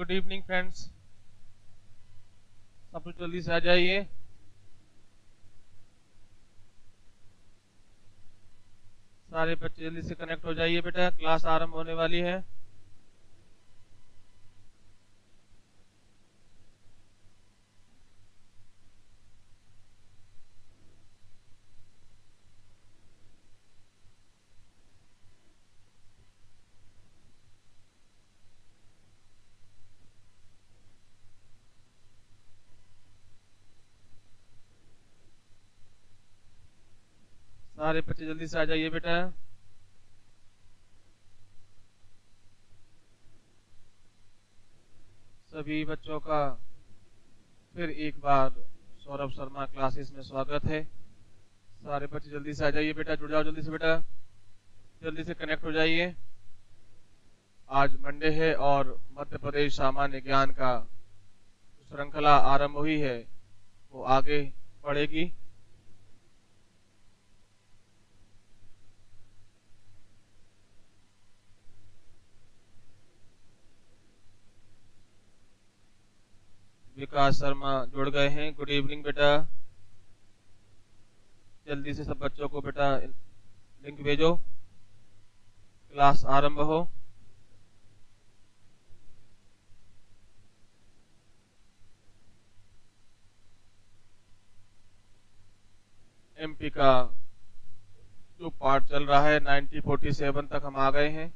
Good evening friends, सब लोग जल्दी से आ जाइए। सारे बच्चे जल्दी से कनेक्ट हो जाइए बेटा, क्लास आरंभ होने वाली है। सारे बच्चे जल्दी से आ जाइए बेटा। सभी बच्चों का फिर एक बार सौरभ शर्मा क्लासेस में स्वागत है। सारे बच्चे जल्दी से आ जाइए बेटा, जुड़ जाओ जल्दी से बेटा, जल्दी से कनेक्ट हो जाइए। आज मंडे है और मध्य प्रदेश सामान्य ज्ञान का श्रृंखला आरंभ हुई है, वो आगे बढ़ेगी। विकास शर्मा जुड़ गए हैं, गुड इवनिंग बेटा। जल्दी से सब बच्चों को बेटा लिंक भेजो, क्लास आरंभ हो। एमपी का जो पार्ट चल रहा है 9047 तक हम आ गए हैं।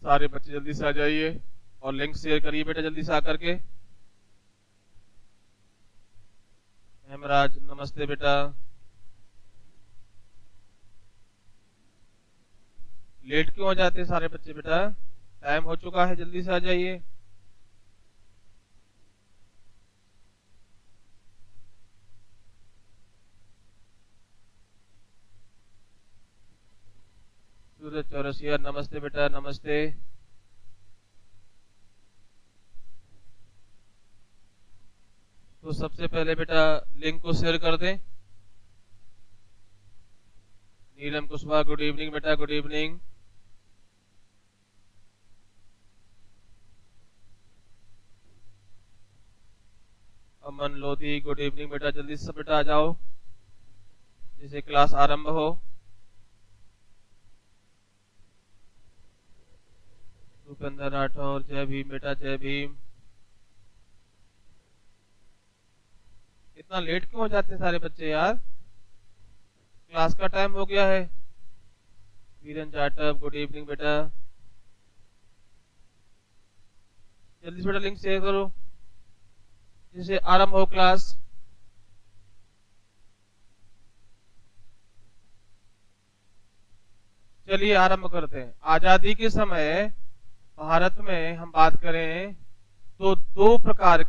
सारे बच्चे जल्दी से आ जाइए और लिंक शेयर करिए बेटा जल्दी से आकर के। हेमराज नमस्ते बेटा। लेट क्यों हो जाते सारे बच्चे बेटा, टाइम हो चुका है, जल्दी से आ जाइए। सूरज चौरसिया नमस्ते बेटा, नमस्ते। तो सबसे पहले बेटा लिंक को शेयर कर दें। नीलम कुशवाहा गुड इवनिंग बेटा, गुड इवनिंग। अमन लोधी गुड इवनिंग बेटा, जल्दी से बेटा आ जाओ जिसे क्लास आरंभ हो। भूपेंद्र राठौर जय भीम बेटा, जय भीम। इतना लेट क्यों हो जाते सारे बच्चे यार, क्लास का टाइम हो गया है। वीरेन जाटव गुड इवनिंग बेटा, जल्दी से बेटा लिंक शेयर करो जिसे आरंभ हो क्लास। चलिए आरंभ करते हैं। आजादी के समय भारत में हम बात करें तो दो प्रकार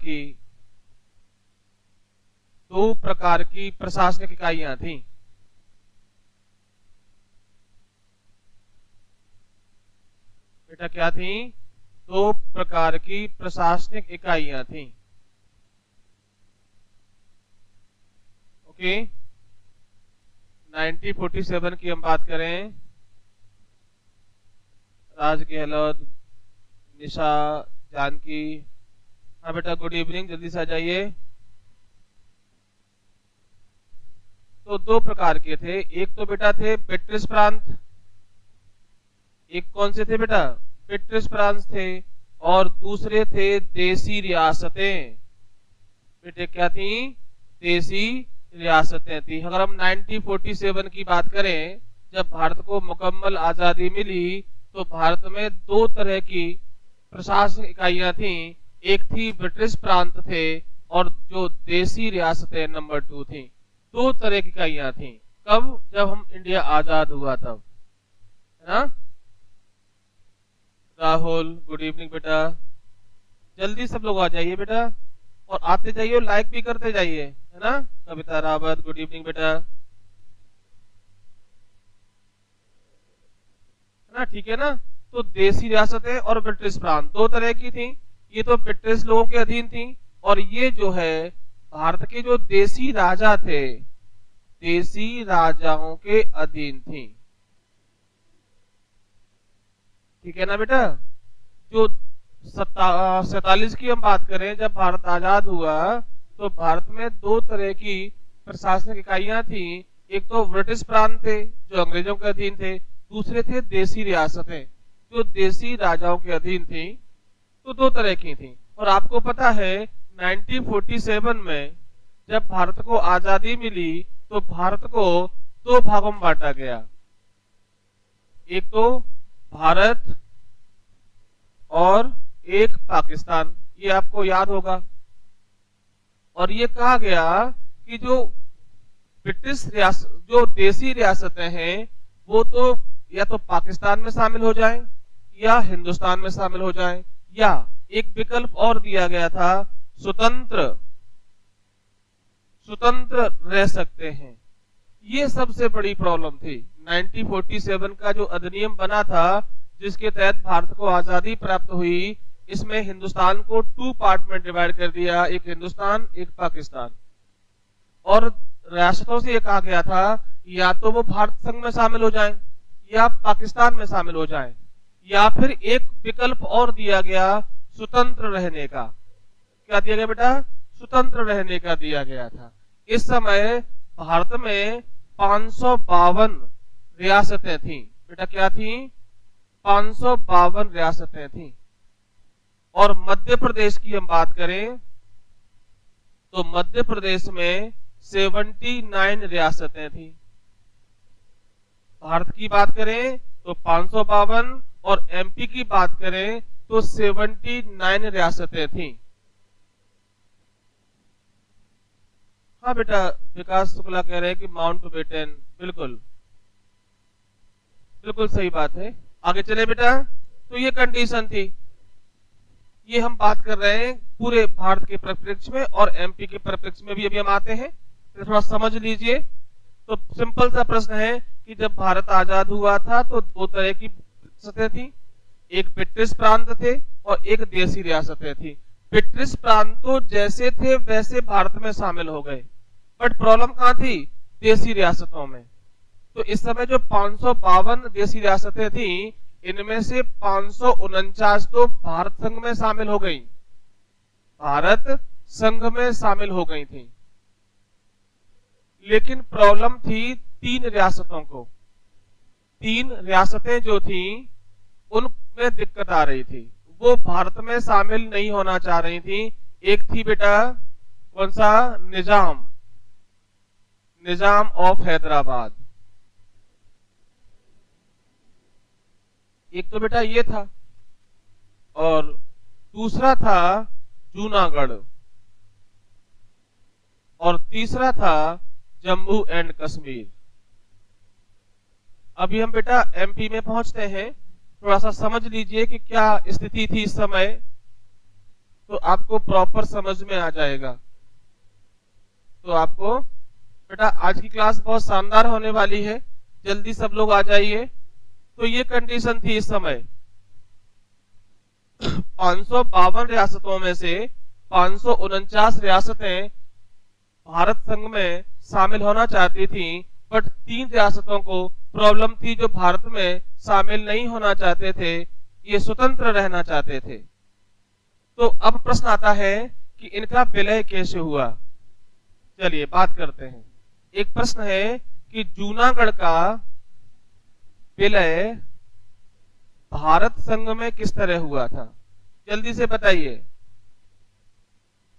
की प्रशासनिक इकाइयां थी। बेटा क्या थी, दो प्रकार की प्रशासनिक इकाइयां थी। ओके, 9047 की हम बात करें, राज गहलोत, निशा, जानकी। हाँ बेटा गुड इवनिंग, जल्दी से आ जाइए। तो दो प्रकार के थे, एक तो बेटा थे ब्रिटिश प्रांत, एक कौन से थे बेटा, ब्रिटिश प्रांत थे, और दूसरे थे देसी रियासतें। बेटे क्या थी, देसी रियासतें थी। अगर हम 1947 की बात करें, जब भारत को मुकम्मल आजादी मिली तो भारत में दो तरह की प्रशासनिक इकाइयां थी, एक थी ब्रिटिश प्रांत थे और जो देसी रियासतें नंबर 2 थी। दो तरह की इकाइयां थी। कब, जब हम इंडिया आजाद हुआ तब, है ना। राहुल गुड इवनिंग बेटा, जल्दी सब लोग आ जाइए बेटा, और आते जाइए और लाइक भी करते जाइए, है ना। कविता रावत गुड इवनिंग बेटा, है ना, ठीक है ना। तो देसी रियासतें और ब्रिटिश प्रांत दो तरह की थी। ये तो ब्रिटिश लोगों के अधीन थी, और ये जो है भारत के जो देसी राजा थे, देसी राजाओं के अधीन थी। ठीक है ना बेटा। जो 47 की हम बात करें, जब भारत आजाद हुआ तो भारत में दो तरह की प्रशासनिक इकाइयां थी। एक तो ब्रिटिश प्रांत थे जो अंग्रेजों के अधीन थे, दूसरे थे देसी रियासतें जो देसी राजाओं के अधीन थी। तो दो तरह की थी। और आपको पता है 1947 में जब भारत को आजादी मिली तो भारत को दो भागों में बांटा गया। एक तो भारत और एक पाकिस्तान, ये आपको याद होगा। और ये कहा गया कि जो ब्रिटिश रियासत, जो देसी रियासतें हैं वो तो या तो पाकिस्तान में शामिल हो जाएं या हिंदुस्तान में शामिल हो जाएं, या एक विकल्प और दिया गया था, स्वतंत्र स्वतंत्र रह सकते हैं। ये सबसे बड़ी प्रॉब्लम थी। 1947 का जो अधिनियम बना था जिसके तहत भारत को आजादी प्राप्त हुई, इसमें हिंदुस्तान को टू पार्ट में डिवाइड कर दिया, एक हिंदुस्तान एक पाकिस्तान। और रियासतों से ये कहा गया था या तो वो भारत संघ में शामिल हो जाएं या पाकिस्तान में शामिल हो जाएं, या फिर एक विकल्प और दिया गया स्वतंत्र रहने का। क्या दिया गया बेटा? स्वतंत्र रहने का दिया गया था। इस समय भारत में 552 रियासतें थी बेटा। क्या थी? 552 रियासतें थी। और मध्य प्रदेश की हम बात करें तो मध्य प्रदेश में 79 रियासतें थी। भारत की बात करें तो 552 और एमपी की बात करें तो 79 रियासतें थी। हाँ बेटा, विकास शुक्ला कह रहे हैं कि माउंटबेटन, बिल्कुल बिल्कुल सही बात है। आगे चले बेटा। तो ये कंडीशन थी। ये हम बात कर रहे हैं पूरे भारत के परिप्रेक्ष्य में, और एमपी के परिप्रेक्ष्य में भी अभी हम आते हैं, तो थोड़ा समझ लीजिए। तो सिंपल सा प्रश्न है कि जब भारत आजाद हुआ था तो दो तरह की रियासतें थी, एक ब्रिटिश प्रांत थे और एक देसी रियासतें थी। ब्रिटिश प्रांत तो जैसे थे वैसे भारत में शामिल हो गए, बट प्रॉब्लम कहाँ थी? देसी रियासतों में। तो इस समय जो 552 देसी रियासतें थी, इनमें से 549 तो भारत संघ में शामिल हो गई, भारत संघ में शामिल हो गई थी। लेकिन प्रॉब्लम थी तीन रियासतों को। तीन रियासतें जो थी उनमें दिक्कत आ रही थी, वो भारत में शामिल नहीं होना चाह रही थी। एक थी बेटा कौन सा? निजाम ऑफ हैदराबाद। एक तो बेटा ये था, और दूसरा था जूनागढ़, और तीसरा था जम्मू एंड कश्मीर। अभी हम बेटा एमपी में पहुंचते हैं। थोड़ा सा समझ लीजिए कि क्या स्थिति थी इस समय, तो आपको प्रॉपर समझ में आ जाएगा। तो आपको बेटा आज की क्लास बहुत शानदार होने वाली है, जल्दी सब लोग आ जाइए। तो ये कंडीशन थी इस समय। 552 रियासतों में से 549 रियासतें भारत संघ में शामिल होना चाहती थी, बट तीन रियासतों को प्रॉब्लम थी जो भारत में शामिल नहीं होना चाहते थे, ये स्वतंत्र रहना चाहते थे। तो अब प्रश्न आता है कि इनका विलय कैसे हुआ। चलिए बात करते हैं। एक प्रश्न है कि जूनागढ़ का विलय भारत संघ में किस तरह हुआ था? जल्दी से बताइए,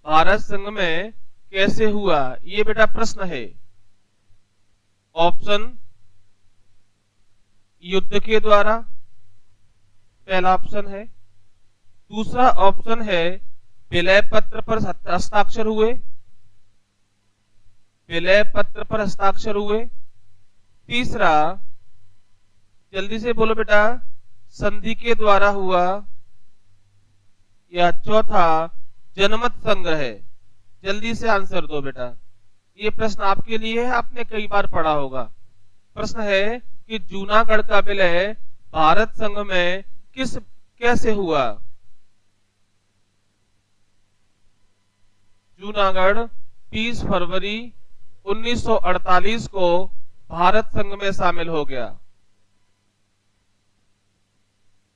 भारत संघ में कैसे हुआ? ये बेटा प्रश्न है। ऑप्शन, युद्ध के द्वारा, पहला ऑप्शन है। दूसरा ऑप्शन है विलय पत्र पर हस्ताक्षर हुए, विलय पत्र पर हस्ताक्षर हुए। तीसरा, जल्दी से बोलो बेटा, संधि के द्वारा हुआ। या चौथा, जनमत संग्रह। जल्दी से आंसर दो बेटा। ये प्रश्न आपके लिए है, आपने कई बार पढ़ा होगा। प्रश्न है कि जूनागढ़ का विलय भारत संघ में कैसे हुआ? जूनागढ़ 20 फरवरी 1948 को भारत संघ में शामिल हो गया।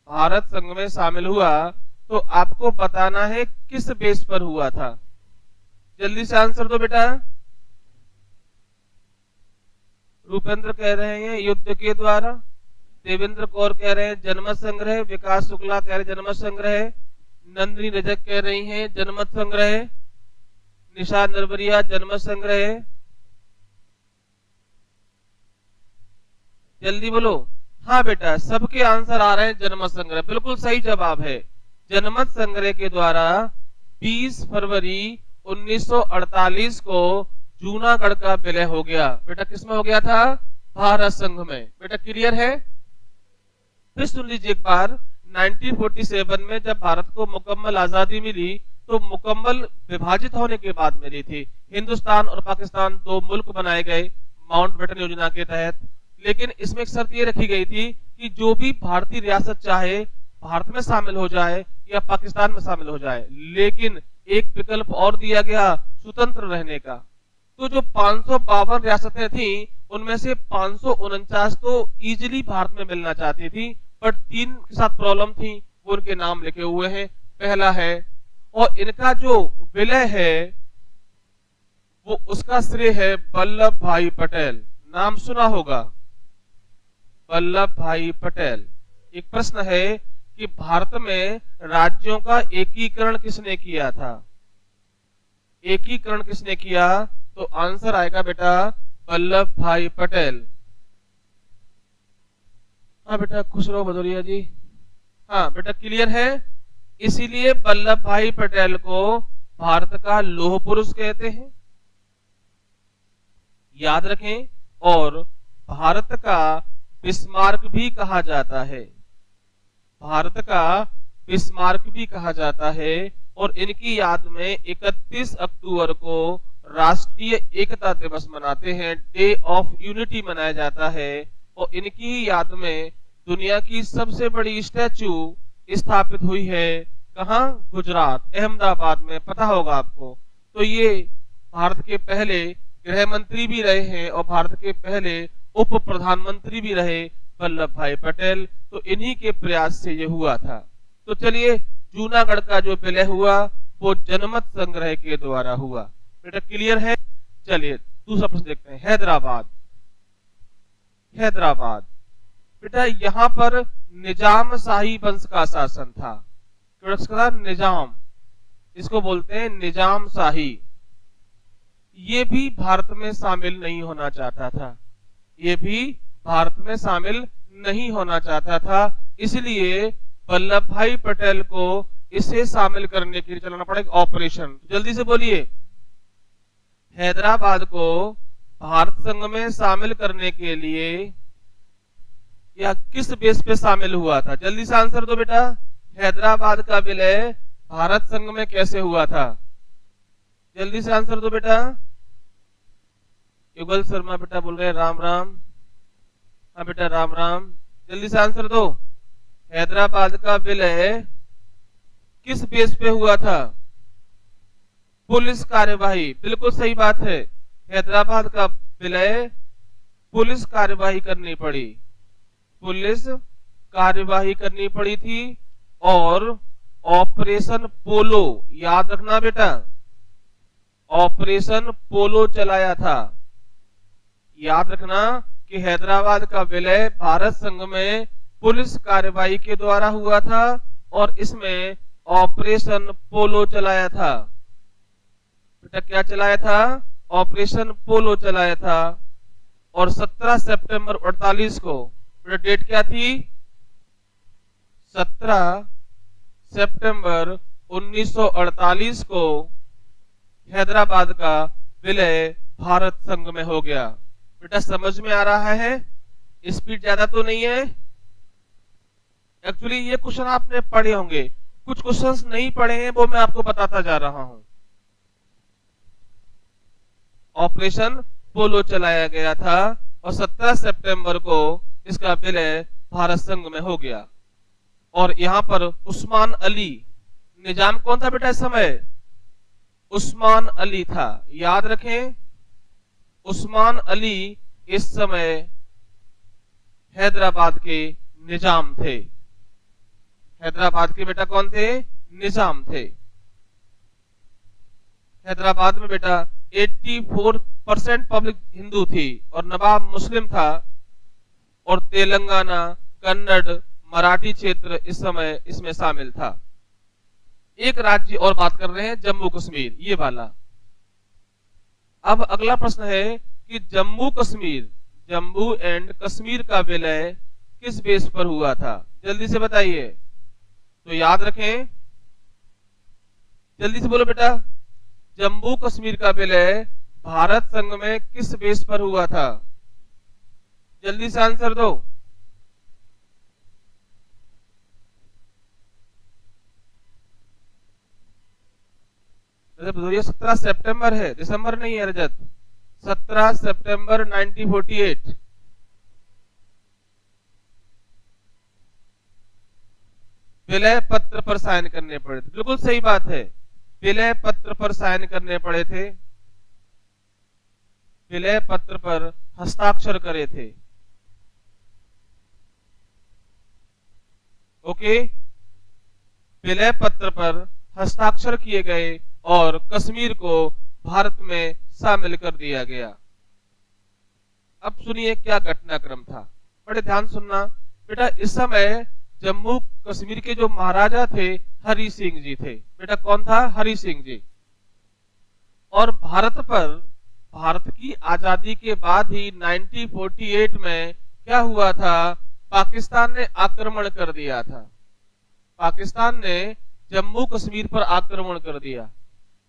भारत संघ में शामिल हुआ तो आपको बताना है किस बेस पर हुआ था। जल्दी से आंसर दो बेटा। रूपेंद्र कह रहे हैं युद्ध के द्वारा, देवेंद्र कौर कह रहे हैं जनमत संग्रह, विकास शुक्ला कह रहे हैं जनमत संग्रह, नंदिनी रजक कह रही हैं जनमत संग्रह, निशा नरवरिया जनमत संग्रह। जल्दी बोलो। हाँ बेटा, सबके आंसर आ रहे हैं जनमत संग्रह, बिल्कुल सही जवाब है। जनमत संग्रह के द्वारा 20 फरवरी 1948 को जूनागढ़ का विलय हो गया। बेटा किसमें हो गया था? भारत संघ में। बेटा क्लियर है? फिर सुन लीजिए एक बार। 1947 में जब भारत को मुकम्मल आजादी मिली तो मुकम्मल विभाजित होने के बाद मिली थी। हिंदुस्तान और पाकिस्तान दो मुल्क बनाए गए माउंटबेटन योजना के तहत, लेकिन इसमें एक शर्त ये रखी गई थी कि जो भी भारतीय रियासत चाहे भारत में शामिल हो जाए या पाकिस्तान में शामिल हो जाए, लेकिन एक विकल्प और दिया गया स्वतंत्र रहने का। तो जो 552 रियासतें थी उनमें से 549 तो इजीली भारत में मिलना चाहती थी, बट 3 के साथ प्रॉब्लम थी, वो उनके नाम लिखे हुए हैं। पहला है, और इनका जो विलय है वो उसका श्रेय है वल्लभ भाई पटेल। नाम सुना होगा, वल्लभ भाई पटेल। एक प्रश्न है कि भारत में राज्यों का एकीकरण किसने किया था? एकीकरण किसने किया? तो आंसर आएगा बेटा वल्लभ भाई पटेल। हाँ बेटा, खुश रहो भदौरिया जी। हाँ बेटा क्लियर है। इसीलिए वल्लभ भाई पटेल को भारत का लौह पुरुष कहते हैं, याद रखें। और भारत का बिस्मार्क भी कहा जाता है, भारत का बिस्मार्क भी कहा जाता है। और इनकी याद में 31 अक्टूबर को राष्ट्रीय एकता दिवस मनाते हैं, डे ऑफ यूनिटी मनाया जाता है। और इनकी याद में दुनिया की सबसे बड़ी स्टैचू स्थापित हुई है। कहाँ? गुजरात, अहमदाबाद में, पता होगा आपको। तो ये भारत के पहले गृह मंत्री भी रहे हैं और भारत के पहले उप प्रधानमंत्री भी रहे वल्लभ भाई पटेल। तो इन्हीं के प्रयास से ये हुआ था। तो चलिए, जूनागढ़ का जो विलय हुआ वो जनमत संग्रह के द्वारा हुआ। बेटा क्लियर है? चलिए दूसरा प्रश्न देखते हैं। हैदराबाद, हैदराबाद बेटा यहां पर निजाम शाही वंश का शासन था। निजाम, इसको बोलते हैं निजाम शाही। ये भी भारत में शामिल नहीं होना चाहता था, ये भी भारत में शामिल नहीं होना चाहता था। इसलिए वल्लभ भाई पटेल को इसे शामिल करने के लिए चलाना पड़ेगा ऑपरेशन। जल्दी से बोलिए। हैदराबाद को भारत संघ में शामिल करने के लिए या किस बेस पे शामिल हुआ था? जल्दी से आंसर दो बेटा। हैदराबाद का विलय भारत संघ में कैसे हुआ था? जल्दी से आंसर दो बेटा। युगल शर्मा बेटा बोल रहे हैं राम राम। हाँ बेटा राम राम, जल्दी से आंसर दो। हैदराबाद का विलय किस बेस पे हुआ था? पुलिस कार्यवाही, बिल्कुल सही बात है। हैदराबाद का विलय पुलिस कार्यवाही करनी पड़ी, पुलिस कार्यवाही करनी पड़ी थी। और ऑपरेशन पोलो, याद रखना बेटा, ऑपरेशन पोलो चलाया था। याद रखना कि हैदराबाद का विलय भारत संघ में पुलिस कार्यवाही के द्वारा हुआ था और इसमें ऑपरेशन पोलो चलाया था। बेटा क्या चलाया था? ऑपरेशन पोलो चलाया था। और 17 सितंबर 48 को, बेटा डेट क्या थी? 17 सितंबर 1948 को हैदराबाद का विलय भारत संघ में हो गया। बेटा समझ में आ रहा है? स्पीड ज्यादा तो नहीं है? एक्चुअली ये क्वेश्चन आपने पढ़े होंगे, कुछ क्वेश्चंस नहीं पढ़े हैं, वो मैं आपको बताता जा रहा हूं। ऑपरेशन पोलो चलाया गया था और 17 सितंबर को इसका विलय भारत संघ में हो गया। और यहां पर उस्मान अली, निजाम कौन था बेटा इस समय? उस्मान अली था। याद रखें, उस्मान अली इस समय हैदराबाद के निजाम थे। हैदराबाद के बेटा कौन थे? निजाम थे। हैदराबाद में बेटा 84% पब्लिक हिंदू थी और नवाब मुस्लिम था। और तेलंगाना, कन्नड़, मराठी क्षेत्र इस समय इसमें शामिल था। एक राज्य और बात कर रहे हैं, जम्मू कश्मीर, ये वाला। अब अगला प्रश्न है कि जम्मू कश्मीर, जम्मू एंड कश्मीर का विलय किस बेस पर हुआ था? जल्दी से बताइए। तो याद रखें, जल्दी से बोलो बेटा, जम्मू कश्मीर का विलय भारत संघ में किस बेस पर हुआ था? जल्दी से आंसर दो। रजत 17 सितंबर है, दिसंबर नहीं है रजत। 17 सितंबर 1948। विलय पत्र पर साइन करने पड़े थे। बिल्कुल सही बात है, विलय पत्र पर साइन करने पड़े थे, विलय पत्र पर हस्ताक्षर करे थे। ओके, विलय पत्र पर हस्ताक्षर किए गए और कश्मीर को भारत में शामिल कर दिया गया। अब सुनिए क्या घटनाक्रम था, बड़े ध्यान सुनना बेटा। इस समय जम्मू कश्मीर के जो महाराजा थे हरि सिंह जी थे। बेटा कौन था? हरि सिंह जी। और भारत की आजादी के बाद ही 1948 में क्या हुआ था? पाकिस्तान ने आक्रमण कर दिया था। पाकिस्तान ने जम्मू कश्मीर पर आक्रमण कर दिया,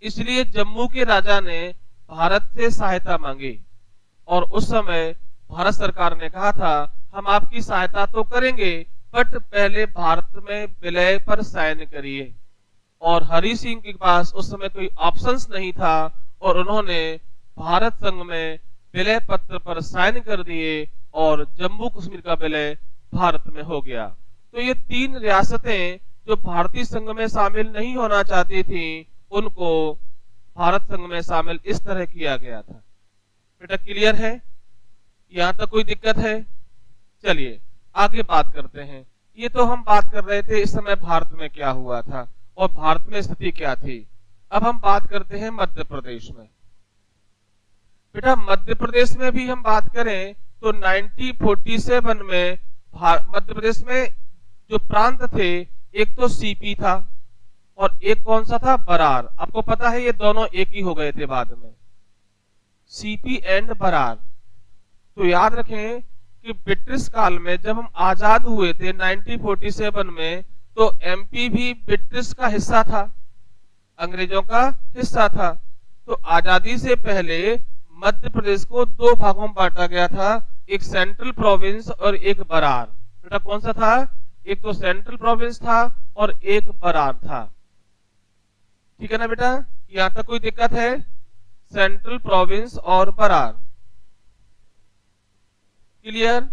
इसलिए जम्मू के राजा ने भारत से सहायता मांगी। और उस समय भारत सरकार ने कहा था हम आपकी सहायता तो करेंगे, बट पहले भारत में विलय पर साइन करिए। और हरि सिंह के पास उस समय कोई ऑप्शंस नहीं था और उन्होंने भारत संघ में विलय पत्र पर साइन कर दिए और जम्मू कश्मीर का विलय भारत में हो गया। तो ये तीन रियासतें जो भारतीय संघ में शामिल नहीं होना चाहती थी, उनको भारत संघ में शामिल इस तरह किया गया था। बेटा क्लियर है? यहां तक कोई दिक्कत है? चलिए आगे बात करते हैं। ये तो हम बात कर रहे थे इस समय भारत में क्या हुआ था और भारत में स्थिति क्या थी। अब हम बात करते हैं मध्य प्रदेश में। बेटा मध्य प्रदेश में भी हम बात करें तो 1947 में मध्य प्रदेश में जो प्रांत थे, एक तो सीपी था और एक कौन सा था? बरार। आपको पता है ये दोनों एक ही हो गए थे बाद में, सीपी एंड बरार। तो याद रखें कि ब्रिटिश काल में जब हम आजाद हुए थे 1947 में, तो एमपी भी ब्रिटिश का हिस्सा था, अंग्रेजों का हिस्सा था। तो आजादी से पहले मध्य प्रदेश को दो भागों में बांटा गया था, एक सेंट्रल प्रोविंस और एक बरार। बेटा कौन सा था? एक तो सेंट्रल प्रोविंस था और एक बरार था। ठीक है ना बेटा? यहां तक कोई दिक्कत है? सेंट्रल प्रोविंस और बरार, क्लियर?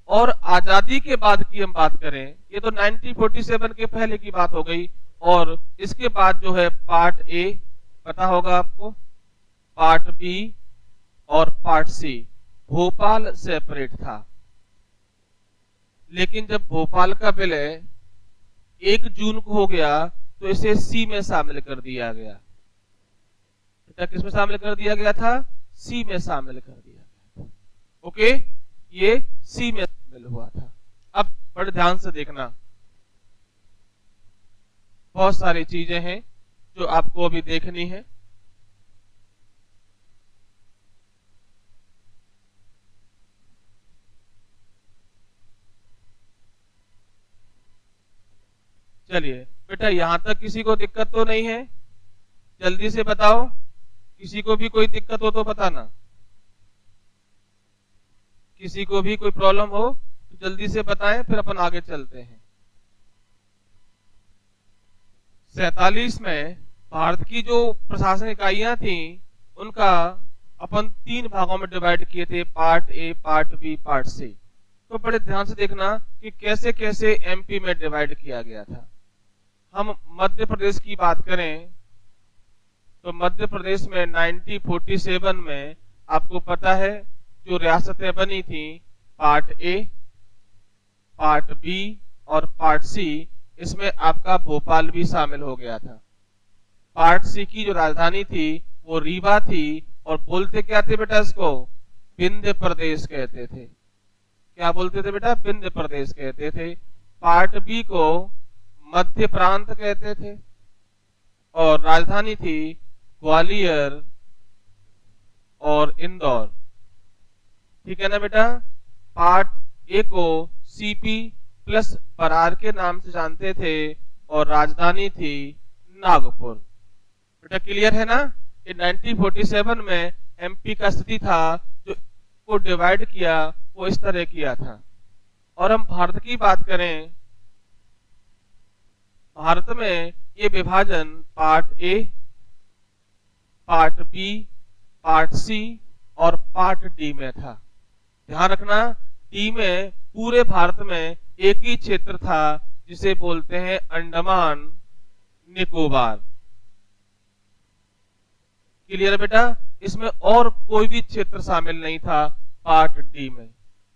और आजादी के बाद की हम बात करें, ये तो 1947 के पहले की बात हो गई। और इसके बाद जो है पार्ट ए, पता होगा आपको, पार्ट बी और पार्ट सी। भोपाल सेपरेट था, लेकिन जब भोपाल का विलय 1 जून को हो गया तो इसे सी में शामिल कर दिया गया। बेटा किस में शामिल कर दिया गया था? सी में शामिल कर दिया गया। ओके, ये सी में शामिल हुआ था। अब बड़े ध्यान से देखना, बहुत सारी चीजें हैं जो आपको अभी देखनी है। चलिए बेटा, यहां तक किसी को दिक्कत तो नहीं है? जल्दी से बताओ, किसी को भी कोई दिक्कत हो तो बताना। किसी को भी कोई प्रॉब्लम हो तो जल्दी से बताएं, फिर अपन आगे चलते हैं। 47 में भारत की जो प्रशासनिक इकाइयां थी, उनका अपन 3 भागों में डिवाइड किए थे, part A, part B, part C. तो बड़े ध्यान से देखना कि कैसे कैसे एमपी में डिवाइड किया गया था। हम मध्य प्रदेश की बात करें तो मध्य प्रदेश में 1947 में आपको पता है जो रियासतें बनी थी, पार्ट ए, पार्ट बी और पार्ट सी, इसमें आपका भोपाल भी शामिल हो गया था। पार्ट सी की जो राजधानी थी वो रीवा थी, और बोलते क्या थे बेटा, इसको विंध्य प्रदेश कहते थे। क्या बोलते थे बेटा, विंध्य प्रदेश कहते थे। पार्ट बी को मध्य प्रांत कहते थे, और राजधानी थी ग्वालियर और इंदौर। ठीक है ना बेटा। पार्ट ए को सीपी प्लस बरार के नाम से जानते थे, और राजधानी थी नागपुर। बेटा क्लियर है ना। ये 1947 में एमपी का स्थिति था, जो को डिवाइड किया वो इस तरह किया था। और हम भारत की बात करें, भारत में ये विभाजन part A, part B, part C और पार्ट डी में था। ध्यान रखना, डी में पूरे भारत में एक ही क्षेत्र था, जिसे बोलते हैं अंडमान निकोबार। क्लियर है बेटा। इसमें और कोई भी क्षेत्र शामिल नहीं था पार्ट डी में।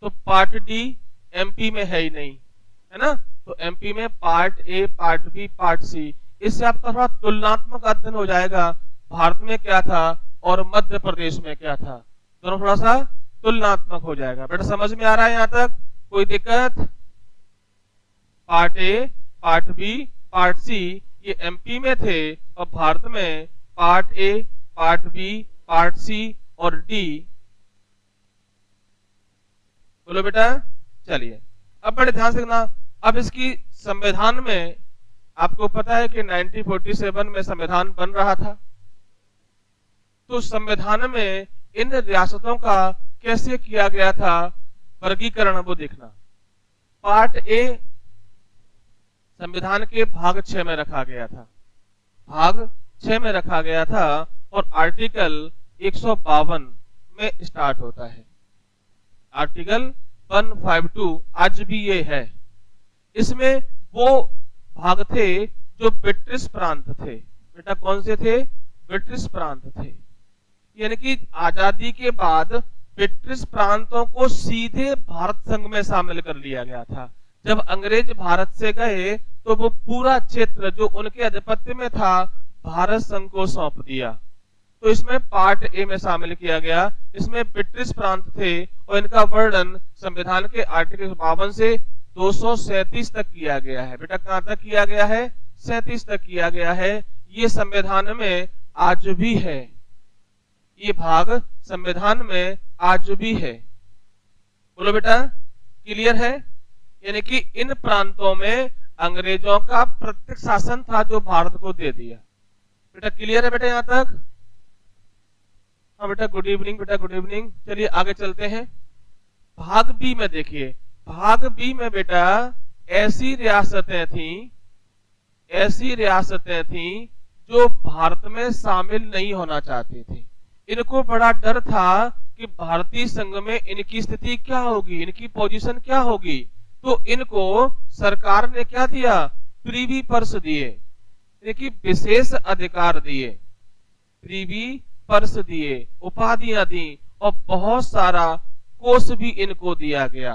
तो पार्ट डी एमपी में है ही नहीं, है ना। तो एमपी में part A, part B, part C, इससे आपका थोड़ा तुलनात्मक अध्ययन हो जाएगा, भारत में क्या था और मध्य प्रदेश में क्या था, दोनों थोड़ा सा तुलनात्मक हो जाएगा। बेटा समझ में आ रहा है यहाँ तक, कोई दिक्कत। Part A, part B, part C ये एमपी में थे, और भारत में part A, part B, part C और डी। बोलो बेटा। चलिए अब बड़े ध्यान से देखना। अब इसकी संविधान में आपको पता है कि 1947 में संविधान बन रहा था। तो संविधान में इन रियासतों का कैसे किया गया था वर्गीकरण, वो देखना। पार्ट ए संविधान के भाग 6 में रखा गया था, भाग 6 में रखा गया था, और आर्टिकल 152 में स्टार्ट होता है। आर्टिकल 152 आज भी ये है। इसमें वो भाग थे जो ब्रिटिश प्रांत थे। बेटा कौन से थे, ब्रिटिश प्रांत थे। यानी कि आजादी के बाद ब्रिटिश प्रांतों को सीधे भारत संघ में शामिल कर लिया गया था। जब अंग्रेज भारत से गए तो वो पूरा क्षेत्र जो उनके आधिपत्य में था भारत संघ को सौंप दिया। तो इसमें पार्ट ए में शामिल किया गया। इसमें ब्रिटिश प्रांत थे, और इनका वर्णन संविधान के आर्टिकल 52 से 237 तक किया गया है। बेटा कहां तक किया गया है, 37 तक किया गया है। ये संविधान में आज भी है, ये भाग संविधान में आज भी है। बोलो बेटा क्लियर है। यानी कि इन प्रांतों में अंग्रेजों का प्रत्यक्ष शासन था जो भारत को दे दिया। बेटा क्लियर है बेटा यहाँ तक। हाँ बेटा गुड इवनिंग, बेटा गुड इवनिंग। चलिए आगे चलते हैं। भाग बी में देखिए, भाग बी में बेटा ऐसी रियासतें थीं जो भारत में शामिल नहीं होना चाहती थी। इनको बड़ा डर था कि भारतीय संघ में इनकी स्थिति क्या होगी, इनकी पोजीशन क्या होगी। तो इनको सरकार ने क्या दिया, प्रीवी पर्स दिए, देखिए विशेष अधिकार दिए, प्रीवी पर्स दिए, उपाधियां दी, और बहुत सारा कोष भी इनको दिया गया।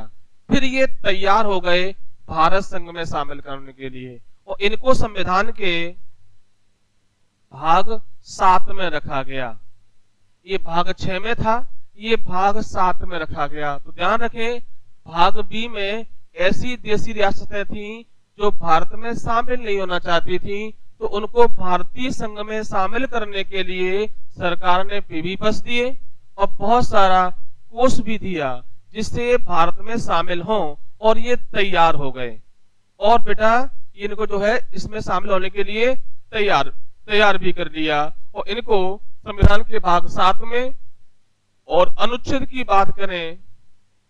फिर ये तैयार हो गए भारत संघ में शामिल करने के लिए, और इनको संविधान के भाग 7 में रखा गया। ये भाग 6 में था, ये भाग 7 में रखा गया। तो ध्यान रखें, भाग बी में ऐसी देशी रियासतें थीं जो भारत में शामिल नहीं होना चाहती थी, तो उनको भारतीय संघ में शामिल करने के लिए सरकार ने पीवी पर्स दिए और बहुत सारा कोष भी दिया, जिससे भारत में शामिल हों, और ये तैयार हो गए। और बेटा इनको जो है इसमें शामिल होने के लिए तैयार भी कर लिया, और इनको संविधान के भाग 7 में, और अनुच्छेद की बात करें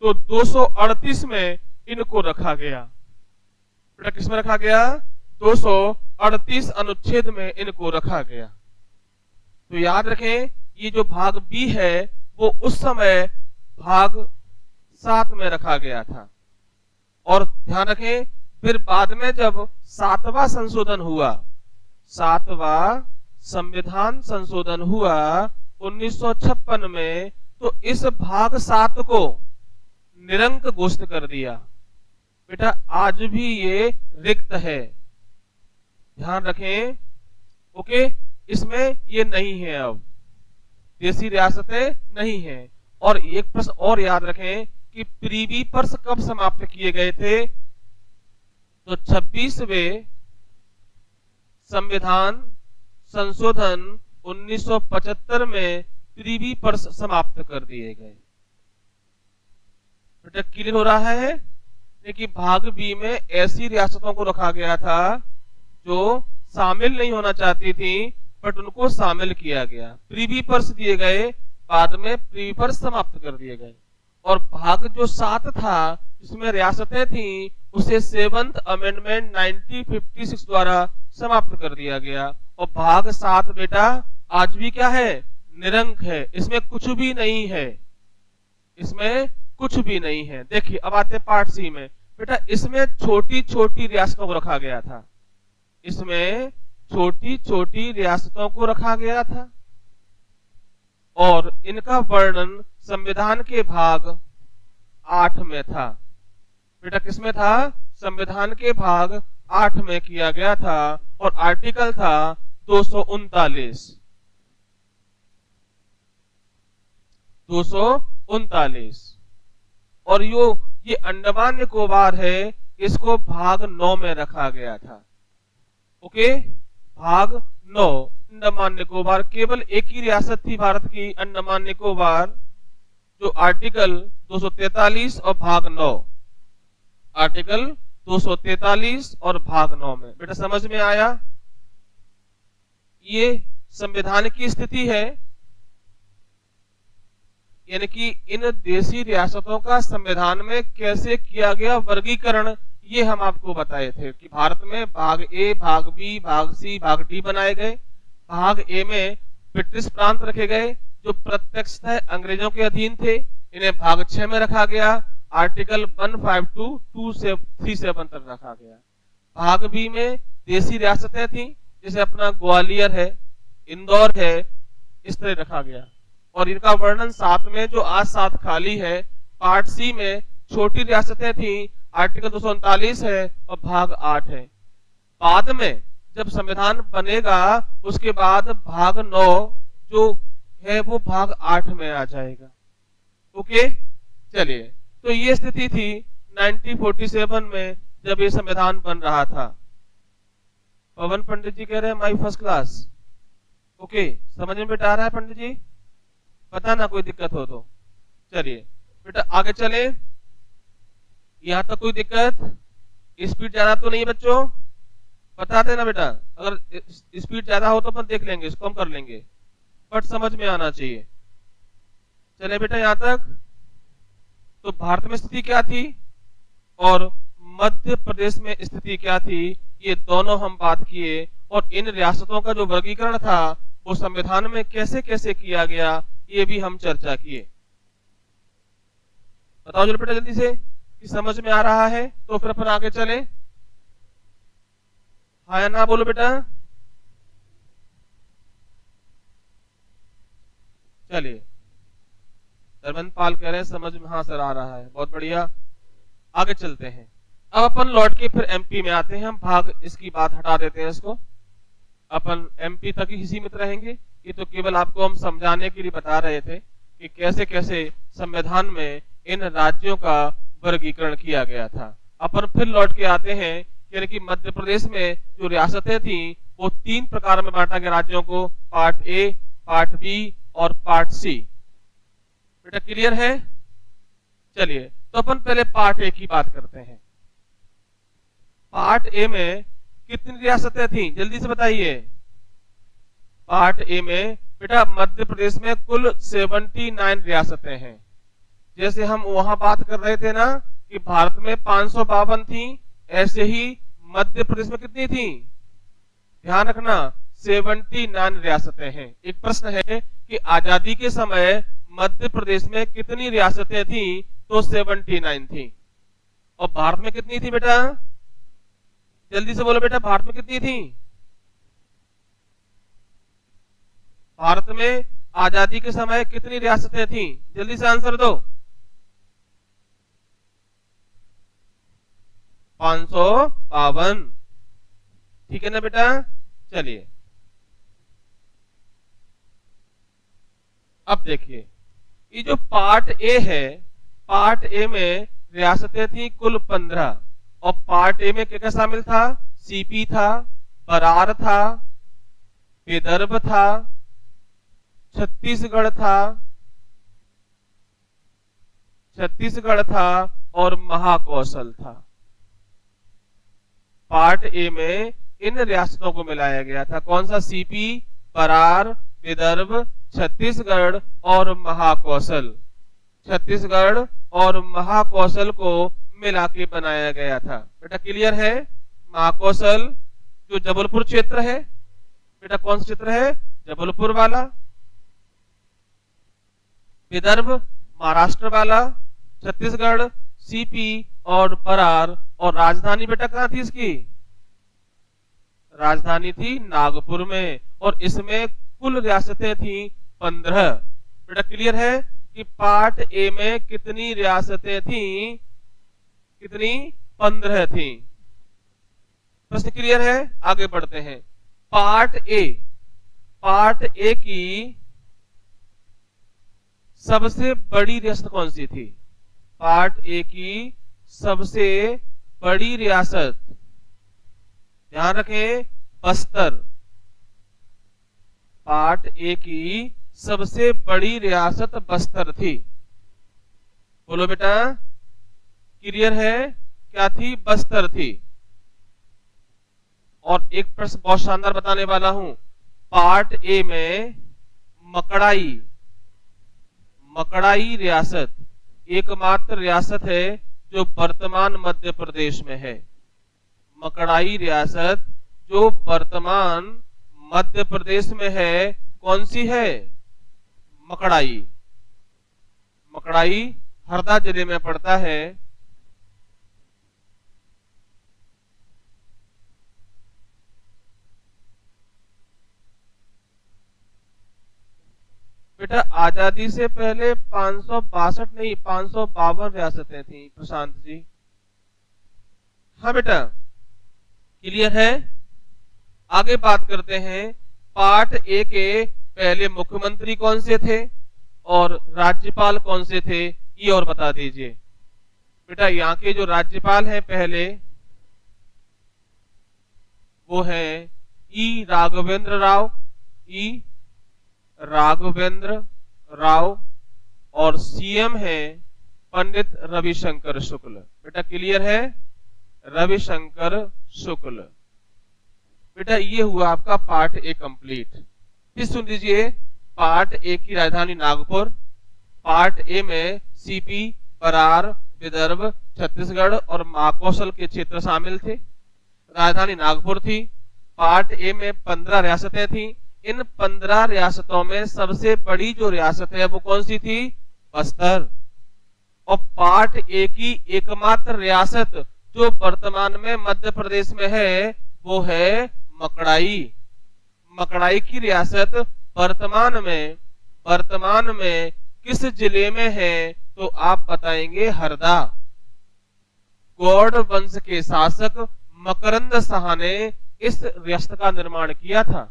तो 238 में इनको रखा गया। बेटा किसमें रखा गया, 238 अनुच्छेद में इनको रखा गया। तो याद रखें, ये जो भाग बी है वो उस समय भाग 7 में रखा गया था। और ध्यान रखें, फिर बाद में जब 7वां संशोधन हुआ, 7वां संविधान संशोधन हुआ 1956 में, तो इस भाग 7 को निरंक घोषित कर दिया। बेटा आज भी ये रिक्त है, ध्यान रखें। ओके, इसमें ये नहीं है, अब देसी रियासतें नहीं है। और एक प्रश्न और याद रखें कि प्रीवी पर्स कब समाप्त किए गए थे? तो 26वें संविधान संशोधन 1975 में प्रीवी पर्स समाप्त कर दिए गए। बेटा क्लियर हो रहा है कि भाग बी में ऐसी रियासतों को रखा गया था जो शामिल नहीं होना चाहती थी, बट उनको शामिल किया गया, प्रीवी पर्स दिए गए, बाद में प्रीवी पर्स समाप्त कर दिए गए। और भाग जो 7 था इसमें रियासतें थी, उसे 7th अमेंडमेंट 1956 द्वारा समाप्त कर दिया गया। और भाग 7 बेटा आज भी क्या है? निरंक है, इसमें कुछ भी नहीं है, इसमें कुछ भी नहीं है। देखिए अब आते पार्ट सी में। बेटा इसमें छोटी छोटी रियासतों को रखा गया था, इसमें छोटी छोटी रियासतों को रखा गया था और इनका वर्णन संविधान के भाग 8 में था। बेटा किसमें था? संविधान के भाग 8 में किया गया था और आर्टिकल था 239। 239 और ये अंडमान निकोबार है, इसको भाग 9 में रखा गया था। ओके, भाग 9 अंडमान निकोबार, केवल एक ही रियासत थी भारत की, अंडमान निकोबार, जो आर्टिकल 243 और भाग 9, आर्टिकल 243 और भाग 9 में। बेटा समझ में आया? ये संविधान की स्थिति है, यानी कि इन देशी रियासतों का संविधान में कैसे किया गया वर्गीकरण, ये हम आपको बताए थे कि भारत में भाग ए, भाग बी, भाग सी, भाग डी बनाए गए। भाग ए में ब्रिटिश प्रांत रखे गए जो प्रत्यक्षतः अंग्रेजों के अधीन थे, इन्हें भाग 6 में रखा गया, आर्टिकल 152 से 37 तक रखा गया। भाग बी में देशी रियासतें थी, जैसे अपना ग्वालियर है, इंदौर है, इस तरह रखा गया। और इनका वर्णन 7 में, जो आज 7 खाली है। पार्ट सी में छोटी रियासतें थी, आर्टिकल 239 है और भाग 8 है। बाद में जब संविधान बनेगा उसके बाद भाग 9 जो है वो भाग 8 में आ जाएगा। ओके, चलिए, तो ये स्थिति थी 1947 में जब ये संविधान बन रहा था। पवन पंडित जी कह रहे हैं माई फर्स्ट क्लास। ओके, समझ में बेटा आ रहा है पंडित जी? पता ना कोई दिक्कत हो तो। चलिए बेटा आगे चले, यहां तक कोई दिक्कत? स्पीड ज्यादा तो नहीं बच्चों? बता देना बेटा, अगर स्पीड ज्यादा हो तो अपन देख लेंगे, इसको हम कर लेंगे, बट समझ में आना चाहिए। चले बेटा यहां तक। तो भारत में स्थिति क्या थी और मध्य प्रदेश में स्थिति क्या थी, ये दोनों हम बात किए। और इन रियासतों का जो वर्गीकरण था वो संविधान में कैसे कैसे किया गया, ये भी हम चर्चा किए। बताओ जल्दी बेटा, जल्दी से, कि समझ में आ रहा है तो फिर अपन आगे चले। हाँ या ना बोलो बेटा। चलिए, धर्मेंद्र पाल कह रहे हैं समझ में, हाँ सर आ रहा है, बहुत बढ़िया। आगे चलते हैं। अब अपन लौट के फिर एमपी में आते हैं। हम भाग इसकी बात हटा देते हैं, इसको अपन एमपी तक ही सीमित रहेंगे। ये तो केवल आपको हम समझाने के लिए बता रहे थे कि कैसे कैसे संविधान में इन राज्यों का वर्गीकरण किया गया था। अपन फिर लौट के आते हैं यानी कि मध्य प्रदेश में जो रियासतें थी वो 3 प्रकार में बांटा गया राज्यों को, पार्ट ए, पार्ट बी और पार्ट सी। बेटा क्लियर है? चलिए, तो अपन पहले पार्ट ए की बात करते हैं। पार्ट ए में कितनी रियासतें थी, जल्दी से बताइए। पार्ट ए में बेटा मध्य प्रदेश में कुल 79 रियासतें हैं। जैसे हम वहां बात कर रहे थे ना कि भारत में 552 थी, ऐसे ही मध्य प्रदेश में कितनी थी, ध्यान रखना 79 रियासतें हैं। एक प्रश्न है कि आजादी के समय मध्य प्रदेश में कितनी रियासतें थी, तो 79 थी। और भारत में कितनी थी बेटा, जल्दी से बोलो बेटा, भारत में कितनी थी? भारत में आजादी के समय कितनी रियासतें थी, जल्दी से आंसर दो। 552। ठीक है ना बेटा। चलिए अब देखिए, ये जो पार्ट ए है, पार्ट ए में रियासतें थी कुल 15, और पार्ट ए में क्या क्या शामिल था? सीपी था, बरार था, विदर्भ था, छत्तीसगढ़ था, और महाकौशल था। पार्ट ए में इन रियासतों को मिलाया गया था। कौन सा? सीपी, बरार, विदर्भ, छत्तीसगढ़ और महाकौशल। छत्तीसगढ़ और महाकौशल को मिला के बनाया गया था। बेटा क्लियर है? महाकौशल जो जबलपुर क्षेत्र है, बेटा कौन सा क्षेत्र है? जबलपुर वाला। विदर्भ महाराष्ट्र वाला, छत्तीसगढ़ सीपी और बरार, और राजधानी बेटा कहां थी इसकी? राजधानी थी नागपुर में, और इसमें कुल रियासतें थी 15। बेटा क्लियर है कि पार्ट ए में कितनी रियासतें थी? कितनी? 15 थी। प्रश्न क्लियर है? आगे बढ़ते हैं। पार्ट ए की सबसे बड़ी रियासत कौन सी थी? पार्ट ए की सबसे बड़ी रियासत, ध्यान रखें, बस्तर। पार्ट ए की सबसे बड़ी रियासत बस्तर थी। बोलो बेटा क्लियर है? क्या थी? बस्तर थी। और एक प्रश्न बहुत शानदार बताने वाला हूं। पार्ट ए में मकड़ाई रियासत एकमात्र रियासत है जो वर्तमान मध्य प्रदेश में है। मकड़ाई रियासत जो वर्तमान मध्य प्रदेश में है, कौन सी है? मकड़ाई हरदा जिले में पड़ता है। बेटा आजादी से पहले 562 नहीं 552 रियासतें थी प्रशांत जी। हाँ बेटा क्लियर है। आगे बात करते हैं। पार्ट ए के पहले मुख्यमंत्री कौन से थे और राज्यपाल कौन से थे, ये और बता दीजिए। बेटा यहाँ के जो राज्यपाल हैं पहले, वो है ई राघवेंद्र राव, और सीएम है पंडित रविशंकर शुक्ल। बेटा क्लियर है? रविशंकर शुक्ल। बेटा ये हुआ आपका पार्ट ए कंप्लीट। फिर सुन लीजिए, पार्ट ए की राजधानी नागपुर। पार्ट ए में सीपी, बरार, विदर्भ, छत्तीसगढ़ और महाकौशल के क्षेत्र शामिल थे। राजधानी नागपुर थी। पार्ट ए में 15 रियासतें थी। इन 15 रियासतों में सबसे बड़ी जो रियासत है वो कौन सी थी? बस्तर। और पार्ट ए की एकमात्र रियासत जो वर्तमान में मध्य प्रदेश में है वो है मकड़ाई की रियासत वर्तमान में किस जिले में है? तो आप बताएंगे हरदा। गौड़ वंश के शासक मकरंद शाह ने इस रियासत का निर्माण किया था,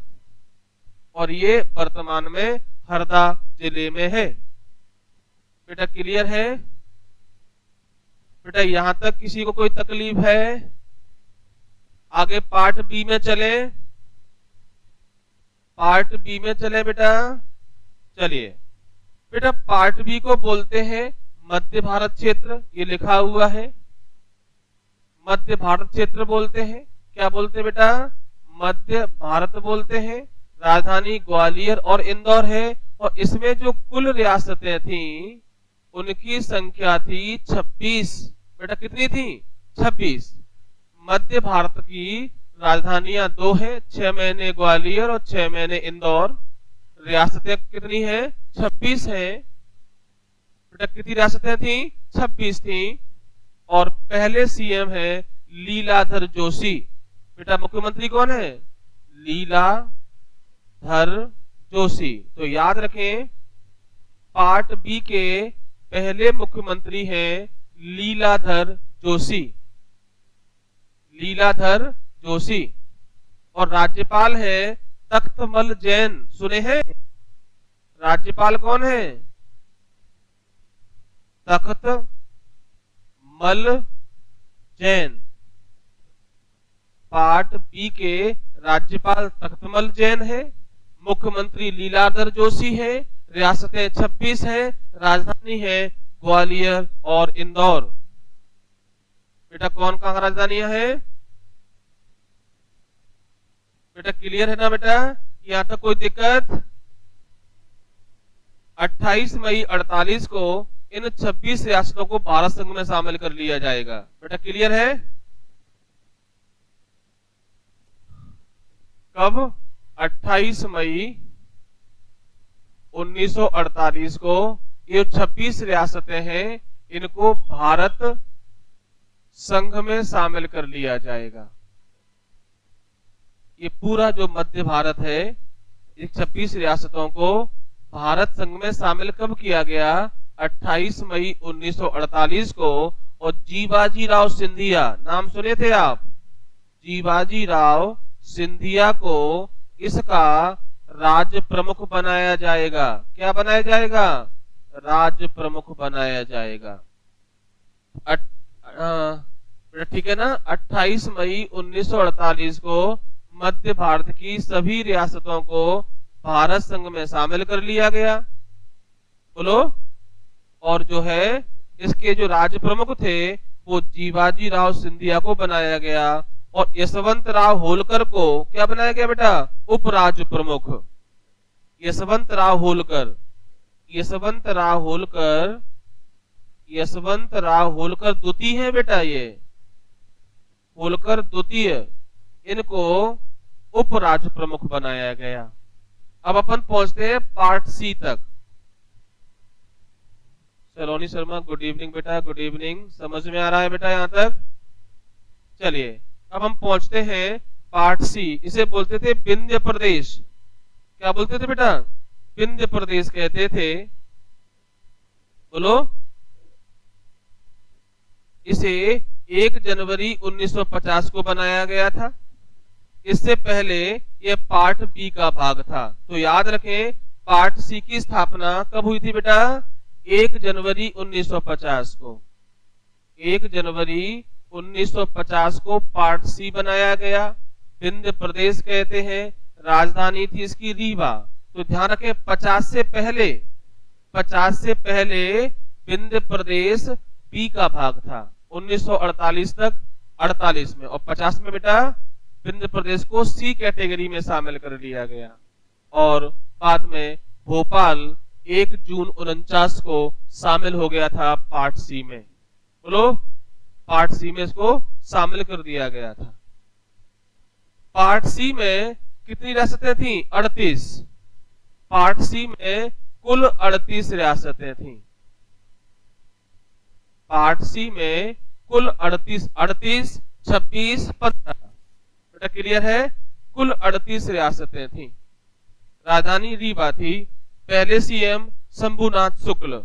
और ये वर्तमान में हरदा जिले में है। बेटा क्लियर है? बेटा यहां तक किसी को कोई तकलीफ है? आगे पार्ट बी में चले। बेटा चलिए। बेटा पार्ट बी को बोलते हैं मध्य भारत क्षेत्र। ये लिखा हुआ है मध्य भारत क्षेत्र बोलते हैं। क्या बोलते हैं बेटा? मध्य भारत बोलते हैं। राजधानी ग्वालियर और इंदौर है, और इसमें जो कुल रियासतें थी उनकी संख्या थी 26। बेटा कितनी थी? 26। मध्य भारत की राजधानियां 2 हैं, 6 महीने ग्वालियर और 6 महीने इंदौर। रियासतें कितनी हैं? 26 हैं। बेटा कितनी रियासतें थी? 26 थी। और पहले सीएम है लीलाधर जोशी। बेटा मुख्यमंत्री कौन है? लीलाधर जोशी। तो याद रखें, पार्ट बी के पहले मुख्यमंत्री हैं लीलाधर जोशी। लीलाधर जोशी। और राज्यपाल है तख्तमल जैन। सुने हैं? राज्यपाल कौन है? तख्तमल जैन। पार्ट बी के राज्यपाल तख्तमल जैन है, मुख्यमंत्री लीलाधर जोशी है, रियासतें 26 हैं, राजधानी है ग्वालियर और इंदौर। बेटा कौन कहां राजधानियां है? बेटा क्लियर है ना बेटा? यहां तक कोई दिक्कत? 28 मई 48 को इन 26 रियासतों को भारत संघ में शामिल कर लिया जाएगा। बेटा क्लियर है? कब? 28 मई 1948 को ये 26 रियासतें हैं, इनको भारत संघ में शामिल कर लिया जाएगा। ये पूरा जो मध्य भारत है, इस 26 रियासतों को भारत संघ में शामिल कब किया गया? 28 मई 1948 को। और जीवाजी राव सिंधिया, नाम सुने थे आप? जीवाजी राव सिंधिया को इसका राज्य प्रमुख बनाया जाएगा। क्या बनाया जाएगा? राज्य प्रमुख बनाया जाएगा। ठीक है ना? 28 मई 1948 को मध्य भारत की सभी रियासतों को भारत संघ में शामिल कर लिया गया। बोलो। और जो है इसके जो राज्य प्रमुख थे वो जीवाजी राव सिंधिया को बनाया गया, और यशवंत राव होलकर को क्या बनाया गया बेटा? उप राज्य प्रमुख। यशवंत राव होलकर, यशवंत राव होलकर, यशवंत राव होलकर द्वितीय है बेटा। ये होलकर द्वितीय, इनको उप राज्य प्रमुख बनाया गया। अब अपन पहुंचते हैं पार्ट सी तक। सलोनी शर्मा गुड इवनिंग बेटा, गुड इवनिंग। समझ में आ रहा है बेटा यहां तक? चलिए अब हम पहुंचते हैं पार्ट सी। इसे बोलते थे विंध्य प्रदेश। क्या बोलते थे बेटा? विंध्य प्रदेश कहते थे। बोलो। इसे 1 जनवरी 1950 को बनाया गया था। इससे पहले यह पार्ट बी का भाग था। तो याद रखें, पार्ट सी की स्थापना कब हुई थी बेटा? 1 जनवरी 1950 को। 1 जनवरी 1950 को पार्ट सी बनाया गया। विंध्य प्रदेश कहते हैं। राजधानी थी इसकी रीवा। तो ध्यान रखें 50 से पहले विंध्य प्रदेश बी का भाग था। 1948 तक 48 में, और 50 में बेटा विंध्य प्रदेश को सी कैटेगरी में शामिल कर लिया गया। और बाद में भोपाल 1 जून 49 को शामिल हो गया था पार्ट सी में। बोलो। पार्ट सी में इसको शामिल कर दिया गया था। पार्ट सी में कितनी रियासतें थी? 38। पार्ट सी में कुल 38 रियासतें थी। पार्ट सी में कुल 38, 26, 15। बेटा क्लियर है? कुल 38 रियासतें थी। राजधानी रीवा थी। पहले सीएम शंभुनाथ शुक्ल।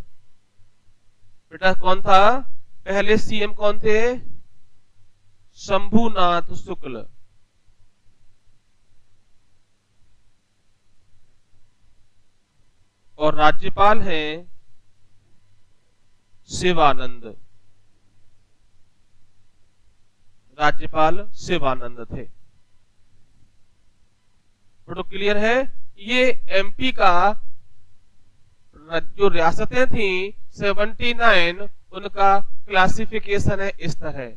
बेटा कौन था? पहले सीएम कौन थे? शंभुनाथ शुक्ल। और राज्यपाल हैं शिवानंद। राज्यपाल शिवानंद थे। तो क्लियर है? ये एमपी का जो रियासतें थी 79, उनका क्लासिफिकेशन है इस तरह।